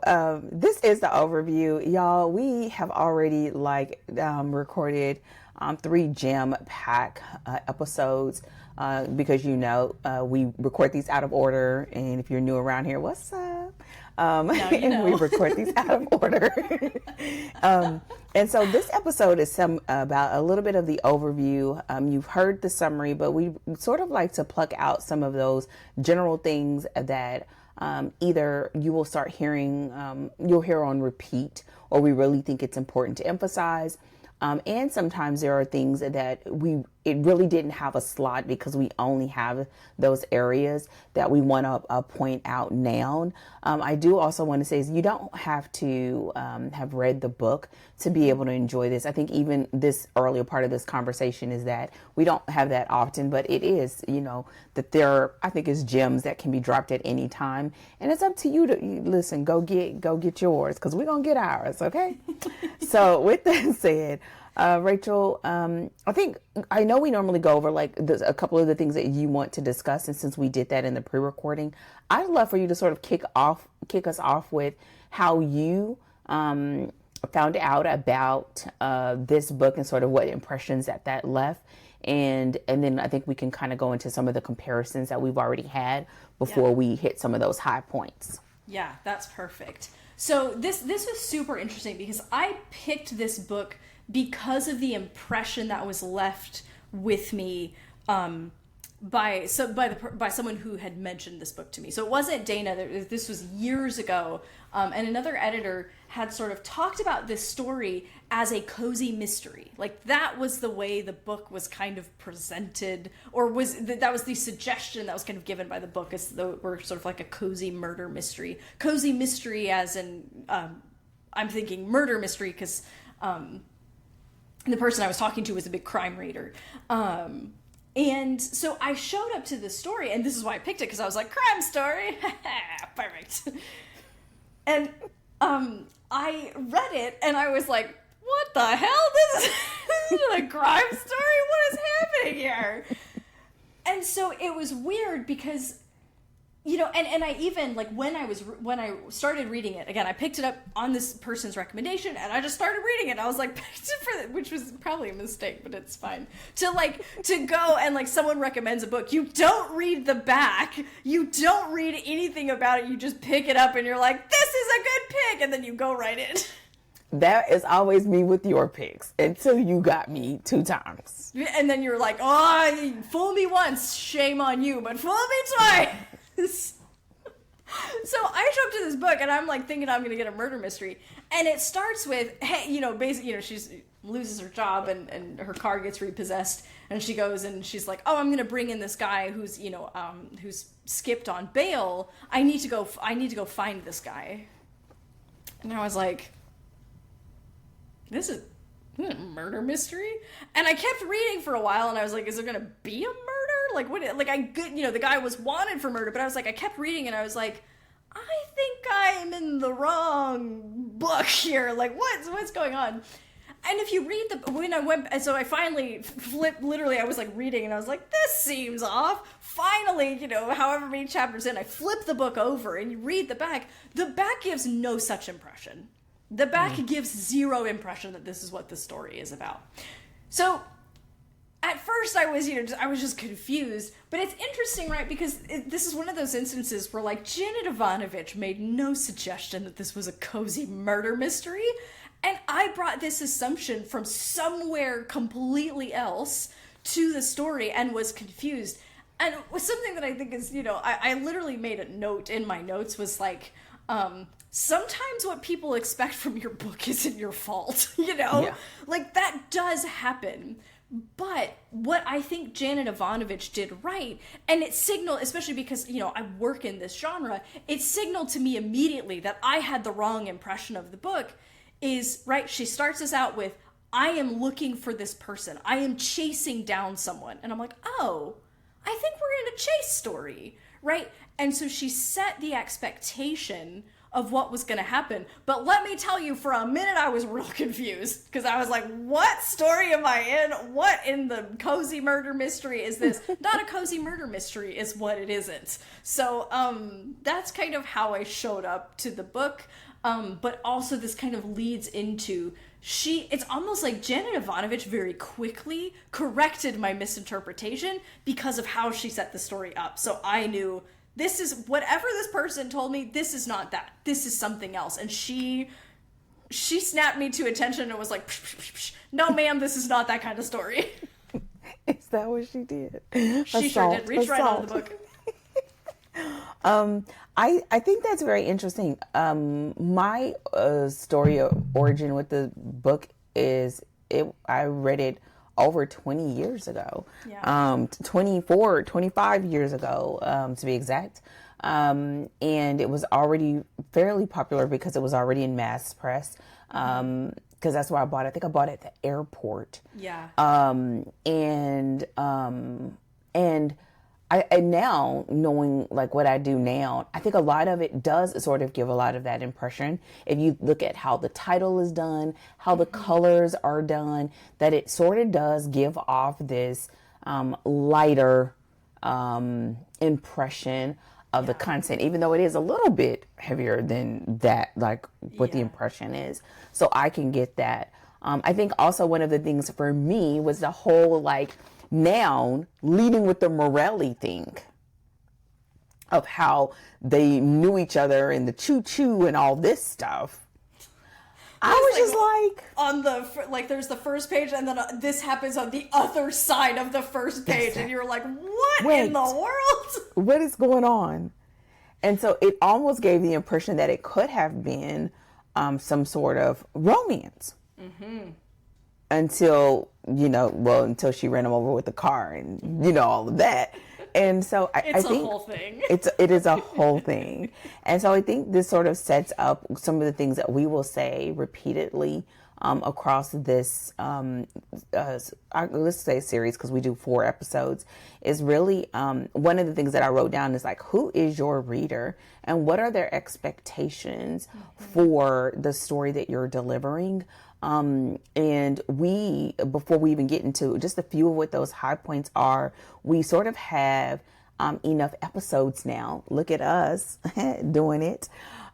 this is the overview. Y'all, we have already recorded 3 jam-packed episodes because we record these out of order, and if you're new around here, what's up? And we record these out of order. And so this episode is about a little bit of the overview. You've heard the summary, but we sort of like to pluck out some of those general things that either you will start hearing, you'll hear on repeat, or we really think it's important to emphasize. And sometimes there are things that it really didn't have a slot because we only have those areas that we want to point out now. I do also want to say is you don't have to have read the book to be able to enjoy this. I think even this earlier part of this conversation is that we don't have that often, but it is, that there, I think, is gems that can be dropped at any time. And it's up to you to listen, go get yours, because we're going to get ours. Okay. So with that said, Rachel, I know we normally go over a couple of the things that you want to discuss. And since we did that in the pre-recording, I'd love for you to sort of kick us off with how you, found out about, this book and sort of what impressions that left. And then I think we can kind of go into some of the comparisons that we've already had before we hit some of those high points. Yeah, that's perfect. So this was super interesting because I picked this book because of the impression that was left with me by someone who had mentioned this book to me. So it wasn't Dana. This was years ago, and another editor had sort of talked about this story as a cozy mystery. Like that was the way the book was kind of presented, or that was the suggestion that was kind of given by the book, as though it were sort of like a cozy murder mystery. Cozy mystery, as in I'm thinking murder mystery because the person I was talking to was a big crime reader. And so I showed up to this story, and this is why I picked it, because I was like, crime story, perfect. And I read it, and I was like, what the hell? This is a crime story? What is happening here? And so it was weird because, and I even, when I started reading it, again, I picked it up on this person's recommendation, and I just started reading it. I was like, which was probably a mistake, but it's fine. To go and, someone recommends a book, you don't read the back, you don't read anything about it, you just pick it up, and you're like, this is a good pick, and then you go right in. That is always me with your picks, until you got me 2 times. And then you're like, oh, fool me once, shame on you, but fool me twice. So I show up to this book, and I'm thinking I'm going to get a murder mystery. And it starts with, hey, basically, she loses her job and her car gets repossessed. And she goes and she's like, oh, I'm going to bring in this guy who's, who's skipped on bail. I need to go find this guy. And I was like, this is a murder mystery? And I kept reading for a while, and I was like, is there going to be a murder? The guy was wanted for murder, but I was like, I kept reading, and I was like, I think I'm in the wrong book here. What's going on? And if you read so I finally flipped, literally, I was reading, and I was like, this seems off. Finally, however many chapters in, I flip the book over, and you read the back. The back gives no such impression. The back gives zero impression that this is what the story is about. So at first I was just confused, but it's interesting, right? Because this is one of those instances where Janet Evanovich made no suggestion that this was a cozy murder mystery. And I brought this assumption from somewhere completely else to the story and was confused. And something that I think is, I literally made a note in my notes was sometimes what people expect from your book isn't your fault, Yeah. That does happen. But what I think Janet Evanovich did right, and it signaled, especially because, I work in this genre, it signaled to me immediately that I had the wrong impression of the book, is, right, she starts us out with, I am looking for this person. I am chasing down someone. And I'm like, oh, I think we're in a chase story, right? And so she set the expectation of what was going to happen. But let me tell you, for a minute, I was real confused because I was like, what story am I in? What in the cozy murder mystery is this? Not a cozy murder mystery is what it isn't. So that's kind of how I showed up to the book. But also this kind of leads into it's almost like Janet Evanovich very quickly corrected my misinterpretation because of how she set the story up. So I knew this is whatever this person told me, this is not that. This is something else. And she snapped me to attention and was like, psh, psh, psh, psh. No, ma'am, this is not that kind of story. Is that what she did? She sure did. Reach right out of the book. I think that's very interesting. My story origin with the book is I read it over 20 years ago. Yeah. 25 years ago, to be exact. And it was already fairly popular because it was already in mass press. Because that's where I bought it. I think I bought it at the airport. Yeah. And I now, knowing like what I do now, I think a lot of it does sort of give a lot of that impression. If you look at how the title is done, how the colors are done, that it sort of does give off this lighter impression of the content, even though it is a little bit heavier than that, like what the impression is. So I can get that. I think also one of the things for me was the whole like noun leading with the Morelli thing of how they knew each other and the choo-choo and all this stuff. I was just like on the there's the first page and then this happens on the other side of the first page and you're like, what in the world? What is going on? And so it almost gave the impression that it could have been some sort of romance. Until she ran him over with the car and all of that. And so I think a whole thing. It is a whole thing. And so I think this sort of sets up some of the things that we will say repeatedly across this, let's say series, because we do 4 episodes, is really one of the things that I wrote down is like, who is your reader and what are their expectations for the story that you're delivering? And before we even get into just a few of what those high points are, we sort of have enough episodes now. Look at us doing it.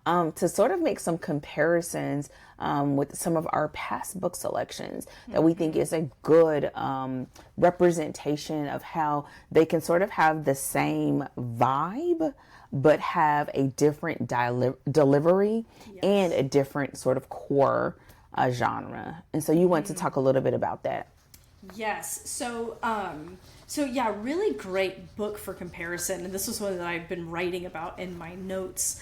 To sort of make some comparisons with some of our past book selections that we think is a good representation of how they can sort of have the same vibe, but have a different delivery and a different sort of core genre. And so you want to talk a little bit about that. Yes. So yeah, really great book for comparison. And this was one that I've been writing about in my notes.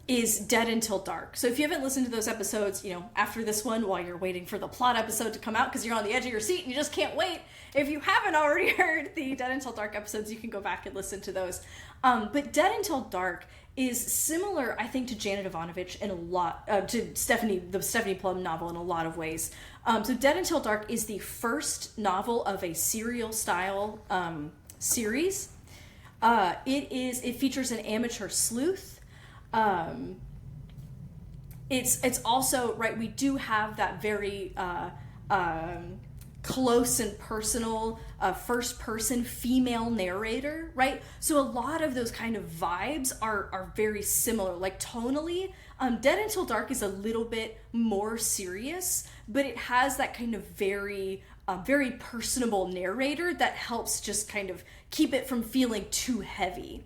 Is Dead Until Dark. So if you haven't listened to those episodes, after this one, while you're waiting for the plot episode to come out, because you're on the edge of your seat and you just can't wait. If you haven't already heard the Dead Until Dark episodes, you can go back and listen to those. But Dead Until Dark is similar, I think, to Janet Evanovich in a lot, to the Stephanie Plum novel in a lot of ways. So Dead Until Dark is the first novel of a serial style series. It features an amateur sleuth. It's also, right, we do have that very close and personal first person female narrator, right? So a lot of those kind of vibes are very similar, like tonally. Dead Until Dark is a little bit more serious, but it has that kind of very personable narrator that helps just kind of keep it from feeling too heavy.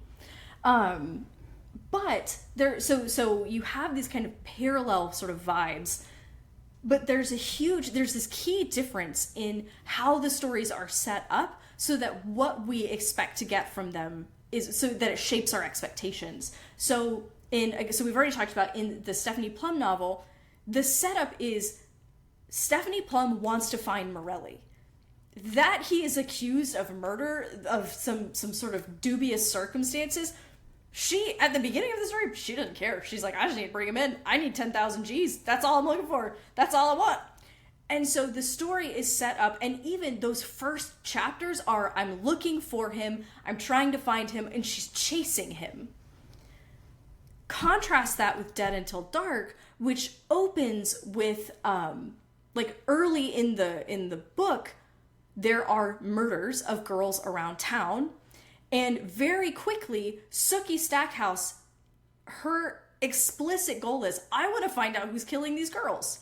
But so you have these kind of parallel sort of vibes, but there's this key difference in how the stories are set up so that what we expect to get from them is so that it shapes our expectations. So we've already talked about in the Stephanie Plum novel, the setup is Stephanie Plum wants to find Morelli. That he is accused of murder of some sort of dubious circumstances. She, at the beginning of the story, she doesn't care. She's like, I just need to bring him in. I need 10,000 G's. That's all I'm looking for. That's all I want. And so the story is set up, and even those first chapters are, I'm looking for him, I'm trying to find him, and she's chasing him. Contrast that with Dead Until Dark, which opens with, early in the book, there are murders of girls around town. And very quickly, Sookie Stackhouse, her explicit goal is, I want to find out who's killing these girls.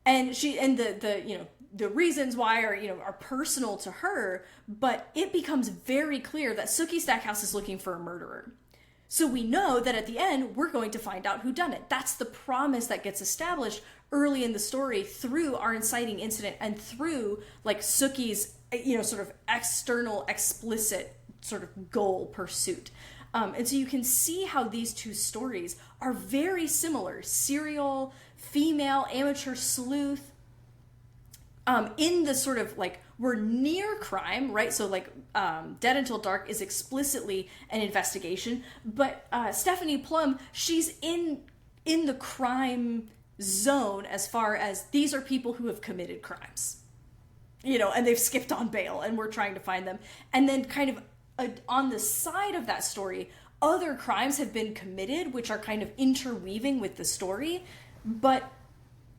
And the reasons why are personal to her, but it becomes very clear that Sookie Stackhouse is looking for a murderer. So we know that at the end, we're going to find out who done it. That's the promise that gets established early in the story through our inciting incident and through like Sookie's, sort of external, explicit sort of goal pursuit. And so you can see how these two stories are very similar. Serial, female, amateur sleuth, in the sort of like, we're near crime, right? So like Dead Until Dark is explicitly an investigation, but Stephanie Plum, she's in the crime zone as far as these are people who have committed crimes, and they've skipped on bail and we're trying to find them. And then kind of on the side of that story, other crimes have been committed, which are kind of interweaving with the story. But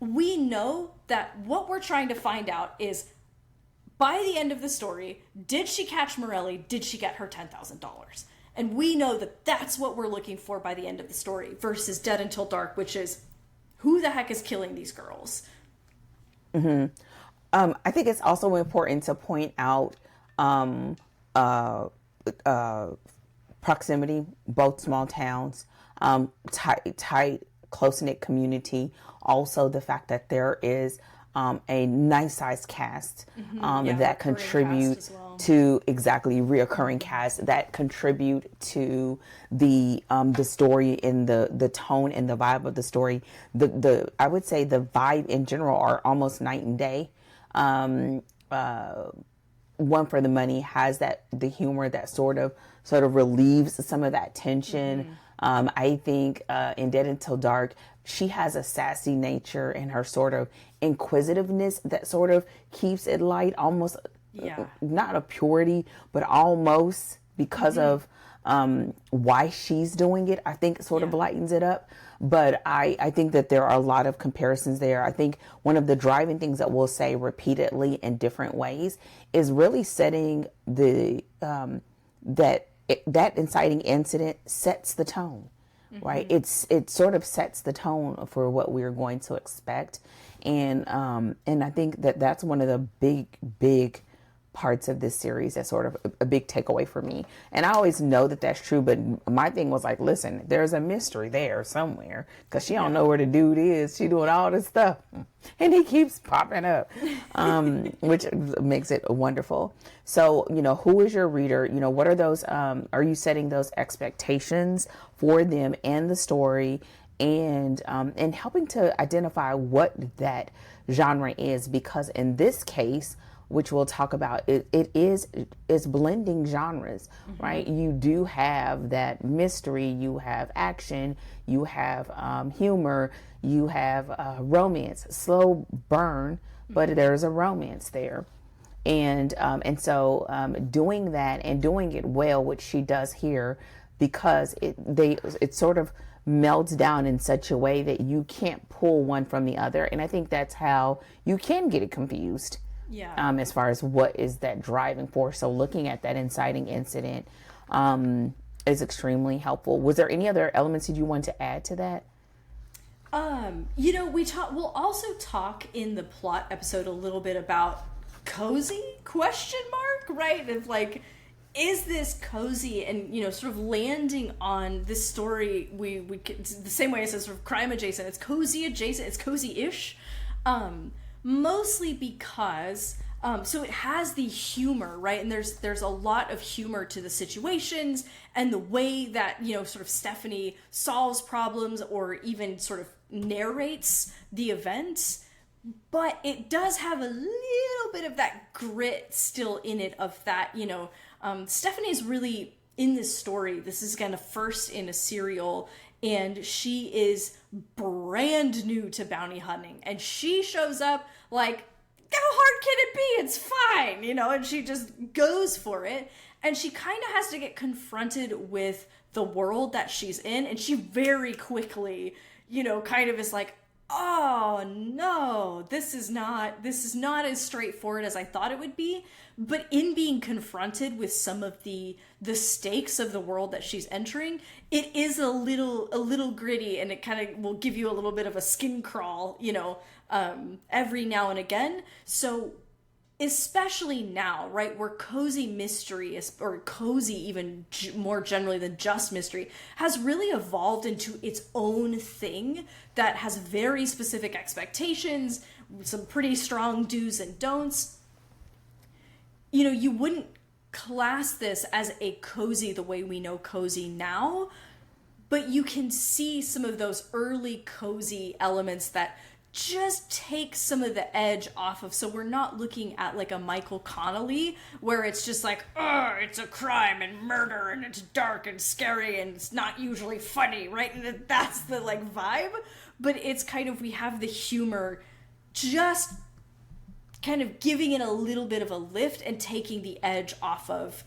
we know that what we're trying to find out is, by the end of the story, did she catch Morelli? Did she get her $10,000? And we know that that's what we're looking for by the end of the story versus Dead Until Dark, which is, who the heck is killing these girls? Mm-hmm. I think it's also important to point out proximity, both small towns, tight, close-knit community. Also, the fact that there is a nice-sized cast that contribute to reoccurring cast that contribute to the story and the tone and the vibe of the story. I would say the vibe in general are almost night and day. One for the Money has the humor that sort of relieves some of that tension. I think in Dead Until Dark, she has a sassy nature and her sort of inquisitiveness that sort of keeps it light, almost not a purity, but almost because of why she's doing it. I think it sort of lightens it up. But I think that there are a lot of comparisons there. I think one of the driving things that we'll say repeatedly in different ways is really setting that inciting incident sets the tone, right? It sort of sets the tone for what we're going to expect. And I think that that's one of the big parts of this series that's sort of a big takeaway for me. And I always know that that's true, but my thing was like, listen, there's a mystery there somewhere, because she don't know where the dude is. She doing all this stuff and he keeps popping up, which makes it wonderful. So, who is your reader? What are those, are you setting those expectations for them and the story, and helping to identify what that genre is? Because in this case, which we'll talk about, it's blending genres, right? You do have that mystery, you have action, you have humor, you have romance, slow burn, but there's a romance there. And so doing that and doing it well, which she does here, because it sort of melds down in such a way that you can't pull one from the other. And I think that's how you can get it confused. As far as what is that driving force. So looking at that inciting incident is extremely helpful. Was there any other elements that you want to add to that? We'll also talk in the plot episode a little bit about cozy ? Right? Of like, is this cozy? And sort of landing on this story, we it's the same way as sort of crime adjacent. It's cozy adjacent. It's cozy-ish. Mostly because so it has the humor, right? And there's a lot of humor to the situations and the way that sort of Stephanie solves problems or even sort of narrates the events. But it does have a little bit of that grit still in it, of that Stephanie's really in this story. This is kind of first in a serial, and she is brand new to bounty hunting, and she shows up like, how hard can it be? It's fine, and she just goes for it. And she kind of has to get confronted with the world that she's in, and she very quickly, kind of is like, oh no, this is not as straightforward as I thought it would be. But in being confronted with some of the stakes of the world that she's entering, it is a little gritty, and it kind of will give you a little bit of a skin crawl, every now and again. So especially now, right, where cozy mystery is, or cozy even more generally than just mystery, has really evolved into its own thing that has very specific expectations, some pretty strong do's and don'ts. You wouldn't class this as a cozy the way we know cozy now, but you can see some of those early cozy elements that just take some of the edge off of. So we're not looking at like a Michael Connelly where it's just like, oh, it's a crime and murder and it's dark and scary and it's not usually funny, right? And that's the like vibe. But it's kind of, we have the humor just kind of giving it a little bit of a lift and taking the edge off of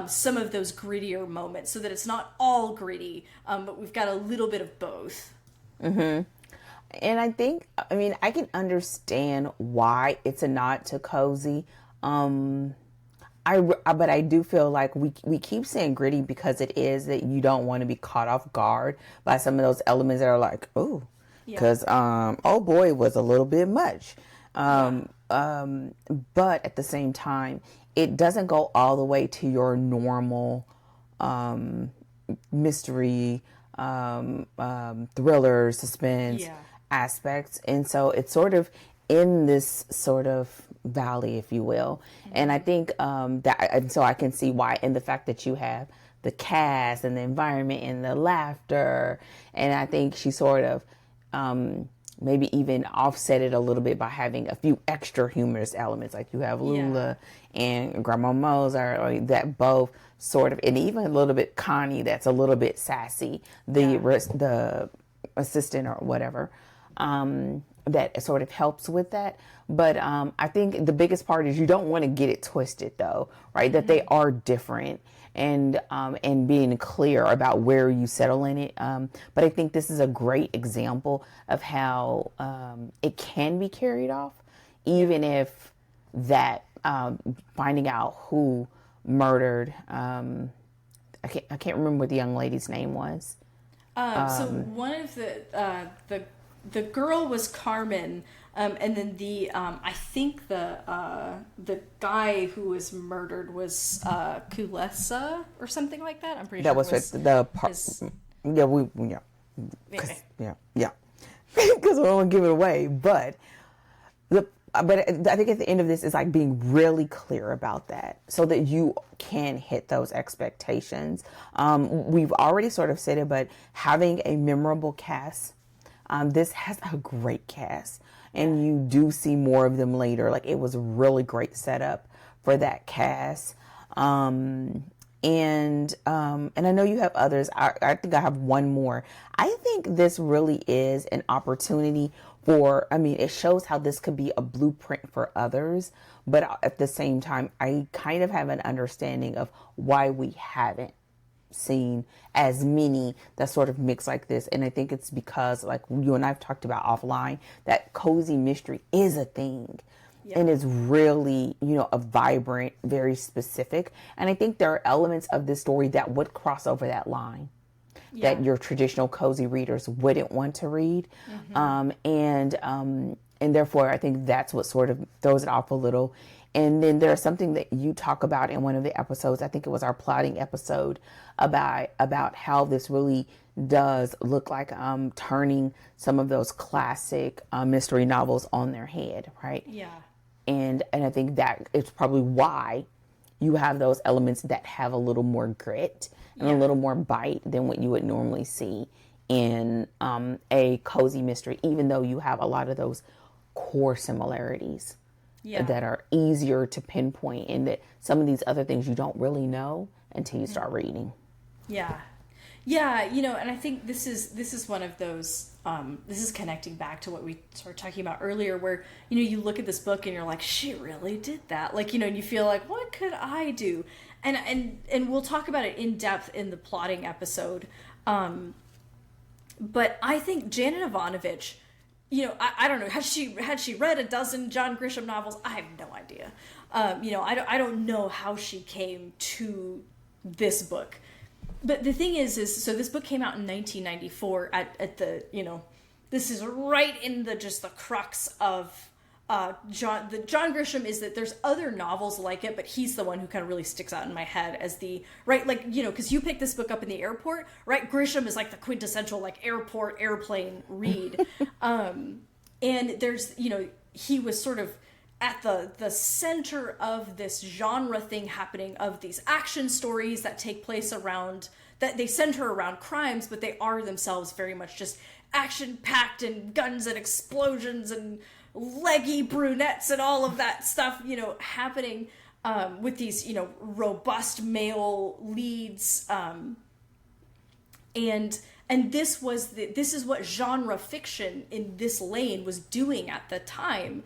some of those grittier moments, so that it's not all gritty, but we've got a little bit of both. Mm-hmm. And I think, I mean, I can understand why it's a nod to cozy. But I do feel like we keep saying gritty because it is that you don't want to be caught off guard by some of those elements that are like, oh, because, oh boy, it was a little bit much. But at the same time, it doesn't go all the way to your normal, mystery, thriller, suspense aspects. And so it's sort of in this sort of valley, if you will. Mm-hmm. And I think and so I can see why, and the fact that you have the cast and the environment and the laughter. And I think she sort of maybe even offset it a little bit by having a few extra humorous elements. Like you have Lula and Grandma Mozart, or that both sort of, and even a little bit Connie that's a little bit sassy, the assistant or whatever, that sort of helps with that. But I think the biggest part is you don't want to get it twisted, though, right? That they are different, and being clear about where you settle in it. But I think this is a great example of how it can be carried off, even if that finding out who murdered. I can't remember what the young lady's name was. So one of the girl was Carmen, and then I think the guy who was murdered was Kulesa or something like that. I'm pretty sure that was the part. Because I don't want to give it away, but I think at the end of this is like being really clear about that so that you can hit those expectations. We've already sort of said it, but having a memorable cast, this has a great cast, and you do see more of them later. Like, it was a really great setup for that cast. And I know you have others. I think I have one more. I think this really is an opportunity for, it shows how this could be a blueprint for others, but at the same time, I kind of have an understanding of why we haven't seen as many that sort of mix like this. And I think it's because, like you and I've talked about offline, that cozy mystery is a thing. And it's really, a vibrant, very specific. And I think there are elements of this story that would cross over that line that your traditional cozy readers wouldn't want to read. Mm-hmm. And therefore, I think that's what sort of throws it off a little. And then there's something that you talk about in one of the episodes, I think it was our plotting episode, about how this really does look like turning some of those classic mystery novels on their head, right? Yeah. And I think that it's probably why you have those elements that have a little more grit and a little more bite than what you would normally see in a cozy mystery, even though you have a lot of those core similarities that are easier to pinpoint, and that some of these other things you don't really know until you start reading. Yeah. Yeah, and I think this is one of those, this is connecting back to what we started talking about earlier, where, you look at this book and you're like, she really did that. Like, and you feel like, what could I do? And we'll talk about it in depth in the plotting episode. But I think Janet Evanovich I don't know. Had she read a dozen John Grisham novels? I have no idea. I don't know how she came to this book. But the thing is so this book came out in 1994 at the, this is right in the crux of John Grisham. Is that there's other novels like it, but he's the one who kind of really sticks out in my head as the, right, because you picked this book up in the airport, right? Grisham is like the quintessential airplane read. And there's, he was sort of at the center of this genre thing happening, of these action stories that take place that they center around crimes, but they are themselves very much just action-packed and guns and explosions and leggy brunettes and all of that stuff, happening with these, robust male leads. And this is what genre fiction in this lane was doing at the time.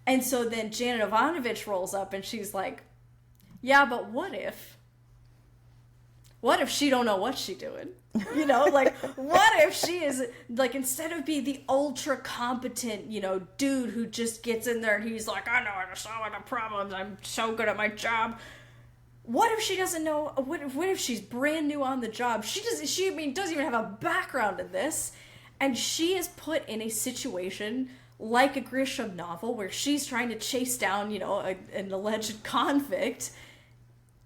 And so then Janet Evanovich rolls up and she's like, yeah, but what if she don't know what she doing? What if she is, instead of being the ultra competent, dude who just gets in there and he's like, I know how to solve the problems, I'm so good at my job. What if she doesn't know, what if she's brand new on the job? She doesn't even have a background in this. And she is put in a situation like a Grisham novel where she's trying to chase down, an alleged convict,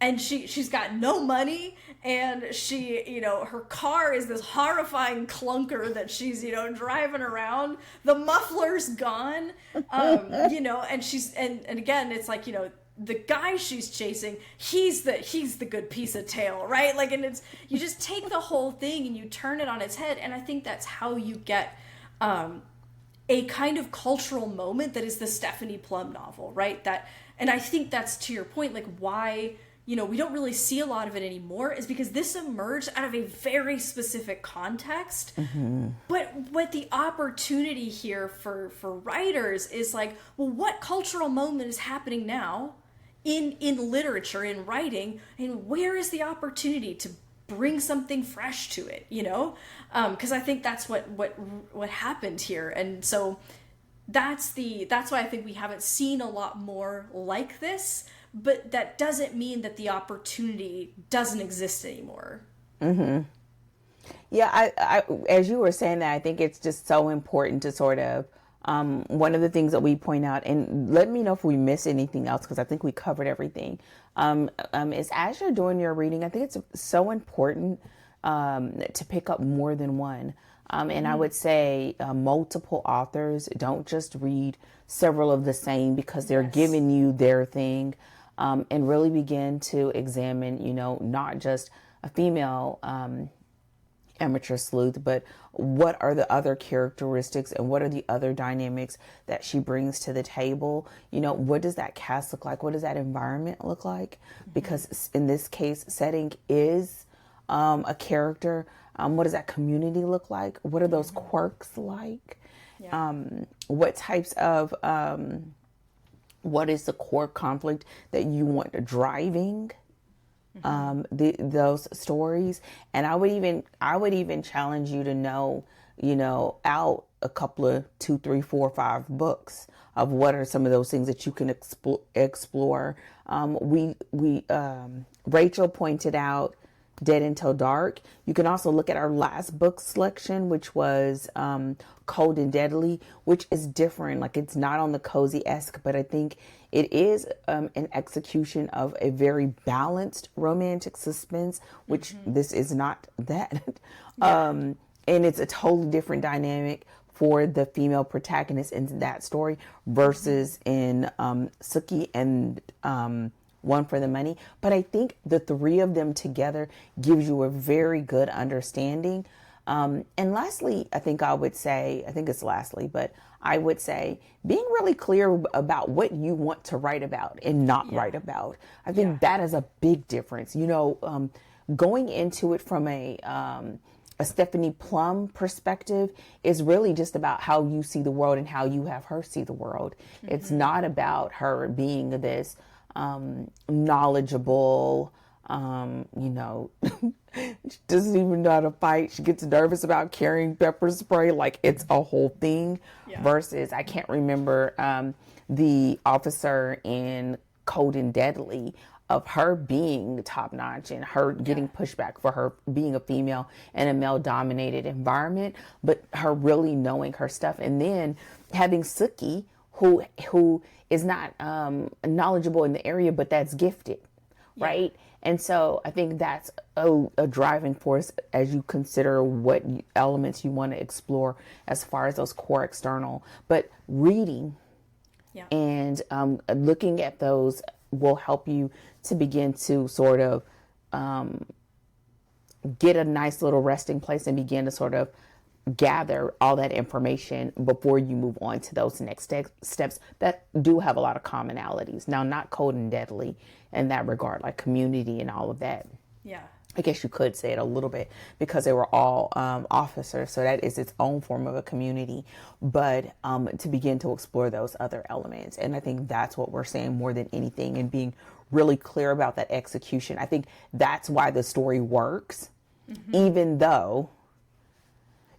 and she's got no money, and she, her car is this horrifying clunker that she's, driving around. The muffler's gone, and she's, and again, it's like, the guy she's chasing, he's the good piece of tail, right? And it's, you just take the whole thing and you turn it on its head, and I think that's how you get, a kind of cultural moment that is the Stephanie Plum novel, right? And I think that's, to your point, why, we don't really see a lot of it anymore, is because this emerged out of a very specific context. Mm-hmm. But the opportunity here for writers is what cultural moment is happening now in literature, in writing, and where is the opportunity to bring something fresh to it, because I think that's what happened here. And so that's why I think we haven't seen a lot more like this, but that doesn't mean that the opportunity doesn't exist anymore. Mm-hmm. Yeah, I as you were saying that, I think it's just so important to sort of, one of the things that we point out, and let me know if we miss anything else, because I think we covered everything, is as you're doing your reading, I think it's so important to pick up more than one. And I would say multiple authors. Don't just read several of the same because they're giving you their thing, and really begin to examine, not just a female amateur sleuth, but what are the other characteristics and what are the other dynamics that she brings to the table? What does that cast look like? What does that environment look like? Mm-hmm. Because in this case, setting is a character. What does that community look like? What are those quirks like? Yeah. What types of, what is the core conflict that you want driving those stories? And I would even challenge you to know, out a couple of 2, 3, 4, 5 books of what are some of those things that you can explore. Rachel pointed out Dead Until Dark. You can also look at our last book selection, which was Cold and Deadly, which is different. It's not on the cozy-esque, but I think it is an execution of a very balanced romantic suspense, which this is not that. Yeah. And it's a totally different dynamic for the female protagonist in that story versus in Sookie and One for the Money. But I think the three of them together gives you a very good understanding. And lastly, I would say being really clear about what you want to write about and not write about. I think that is a big difference. Going into it from a Stephanie Plum perspective is really just about how you see the world and how you have her see the world. Mm-hmm. It's not about her being this knowledgeable, You know, she doesn't even know how to fight. She gets nervous about carrying pepper spray, like it's a whole thing. Yeah. Versus, I can't remember the officer in Cold and Deadly, of her being top notch and her getting pushback for her being a female in a male dominated environment, but her really knowing her stuff. And then having Sookie, who is not knowledgeable in the area, but that's gifted, right? And so I think that's a driving force as you consider what elements you want to explore as far as those core external. But reading and looking at those will help you to begin to sort of get a nice little resting place and begin to sort of gather all that information before you move on to those next steps that do have a lot of commonalities. Now, not Cold and Deadly in that regard, like Community and all of that. Yeah. I guess you could say it a little bit because they were all officers. So that is its own form of a community. But to begin to explore those other elements. And I think that's what we're saying more than anything, and being really clear about that execution. I think that's why the story works, even though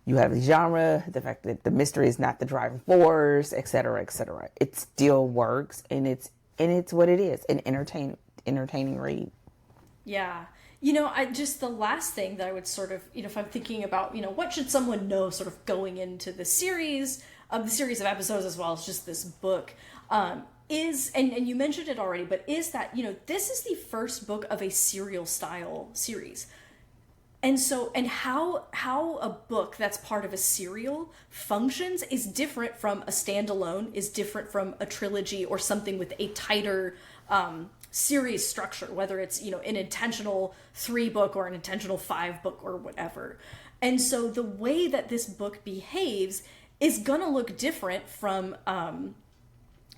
you have the genre, the fact that the mystery is not the driving force, et cetera, et cetera. It still works, and it's what it is, an entertaining read. Yeah. You know, the last thing that I would sort of, you know, if I'm thinking about, you know, what should someone know sort of going into the series of episodes as well as just this book, is, and you mentioned it already, but is that, you know, this is the first book of a serial style series. And so, and how a book that's part of a serial functions is different from a standalone, is different from a trilogy or something with a tighter series structure, whether it's, you know, an intentional 3-book or an intentional 5-book or whatever. And so the way that this book behaves is gonna look different from,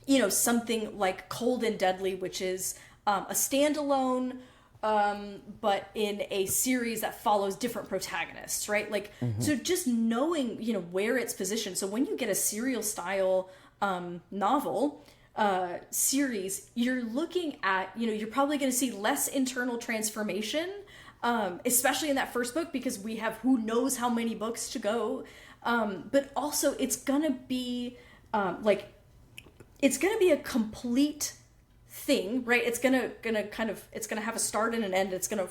you know, something like Cold and Deadly, which is a standalone, but in a series that follows different protagonists, right? Like, so just knowing, you know, where it's positioned. So when you get a serial style novel series, you're looking at, you know, you're probably going to see less internal transformation, especially in that first book, because we have who knows how many books to go. But also it's going to be it's going to be a complete thing, right? It's gonna have a start and an end. It's gonna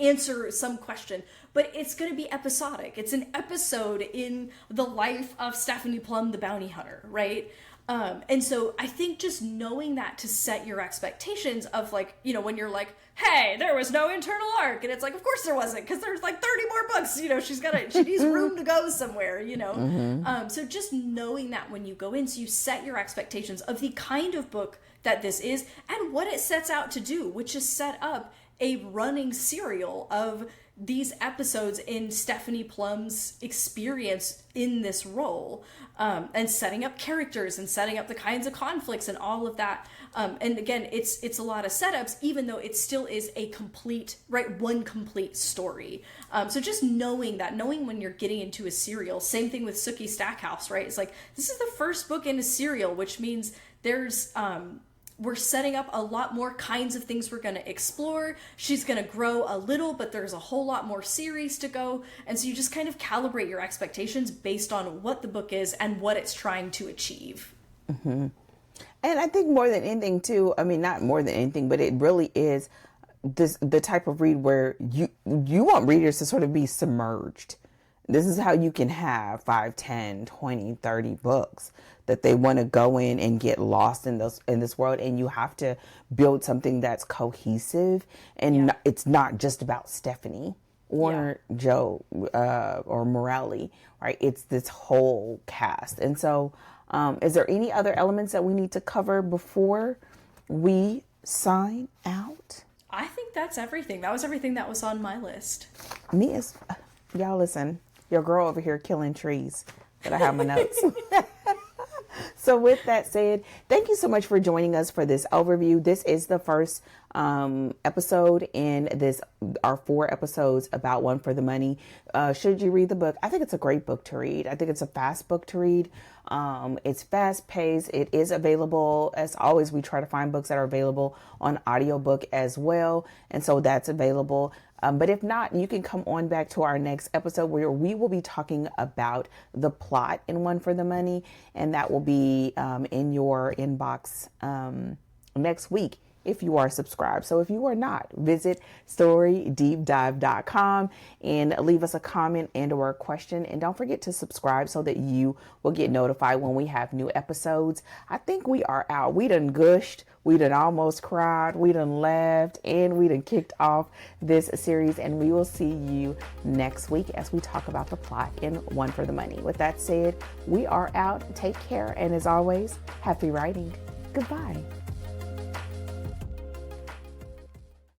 answer some question, but it's gonna be episodic. It's an episode in the life of Stephanie Plum, the bounty hunter, right? And so I think just knowing that to set your expectations of, like, you know, when you're like, hey, there was no internal arc, and it's like, of course there wasn't, because there's like 30 more books, you know, she needs room to go somewhere, you know? So just knowing that when you go in, so you set your expectations of the kind of book that this is and what it sets out to do, which is set up a running serial of these episodes in Stephanie Plum's experience in this role, and setting up characters and setting up the kinds of conflicts and all of that. And again, it's a lot of setups, even though it still is a complete, right, one complete story. So just knowing when you're getting into a serial, same thing with Sookie Stackhouse, right? It's like, this is the first book in a serial, which means there's, we're setting up a lot more kinds of things we're going to explore. She's going to grow a little, but there's a whole lot more series to go. And so you just kind of calibrate your expectations based on what the book is and what it's trying to achieve. And I think more than anything too, I mean, not more than anything, but it really is the type of read where you want readers to sort of be submerged. This is how you can have 5, 10, 20, 30 books that they want to go in and get lost in this world. And you have to build something that's cohesive. And it's not just about Stephanie or Joe or Morelli, right? It's this whole cast. And so is there any other elements that we need to cover before we sign out? I think that's everything. That was everything that was on my list. Y'all listen, your girl over here killing trees, but I have my notes. So with that said, thank you so much for joining us for this overview. This is the first episode in our 4 episodes about One for the Money. Should you read the book? I think it's a great book to read. I think it's a fast book to read. It's fast paced. It is available. As always, we try to find books that are available on audiobook as well. And so that's available. But if not, you can come on back to our next episode where we will be talking about the plot in One for the Money. And that will be in your inbox next week if you are subscribed. So if you are not, visit storydeepdive.com and leave us a comment and or a question. And don't forget to subscribe so that you will get notified when we have new episodes. I think we are out. We done gushed. We done almost cried. We done laughed. And we done kicked off this series. And we will see you next week as we talk about the plot in One for the Money. With that said, we are out. Take care. And as always, happy writing. Goodbye.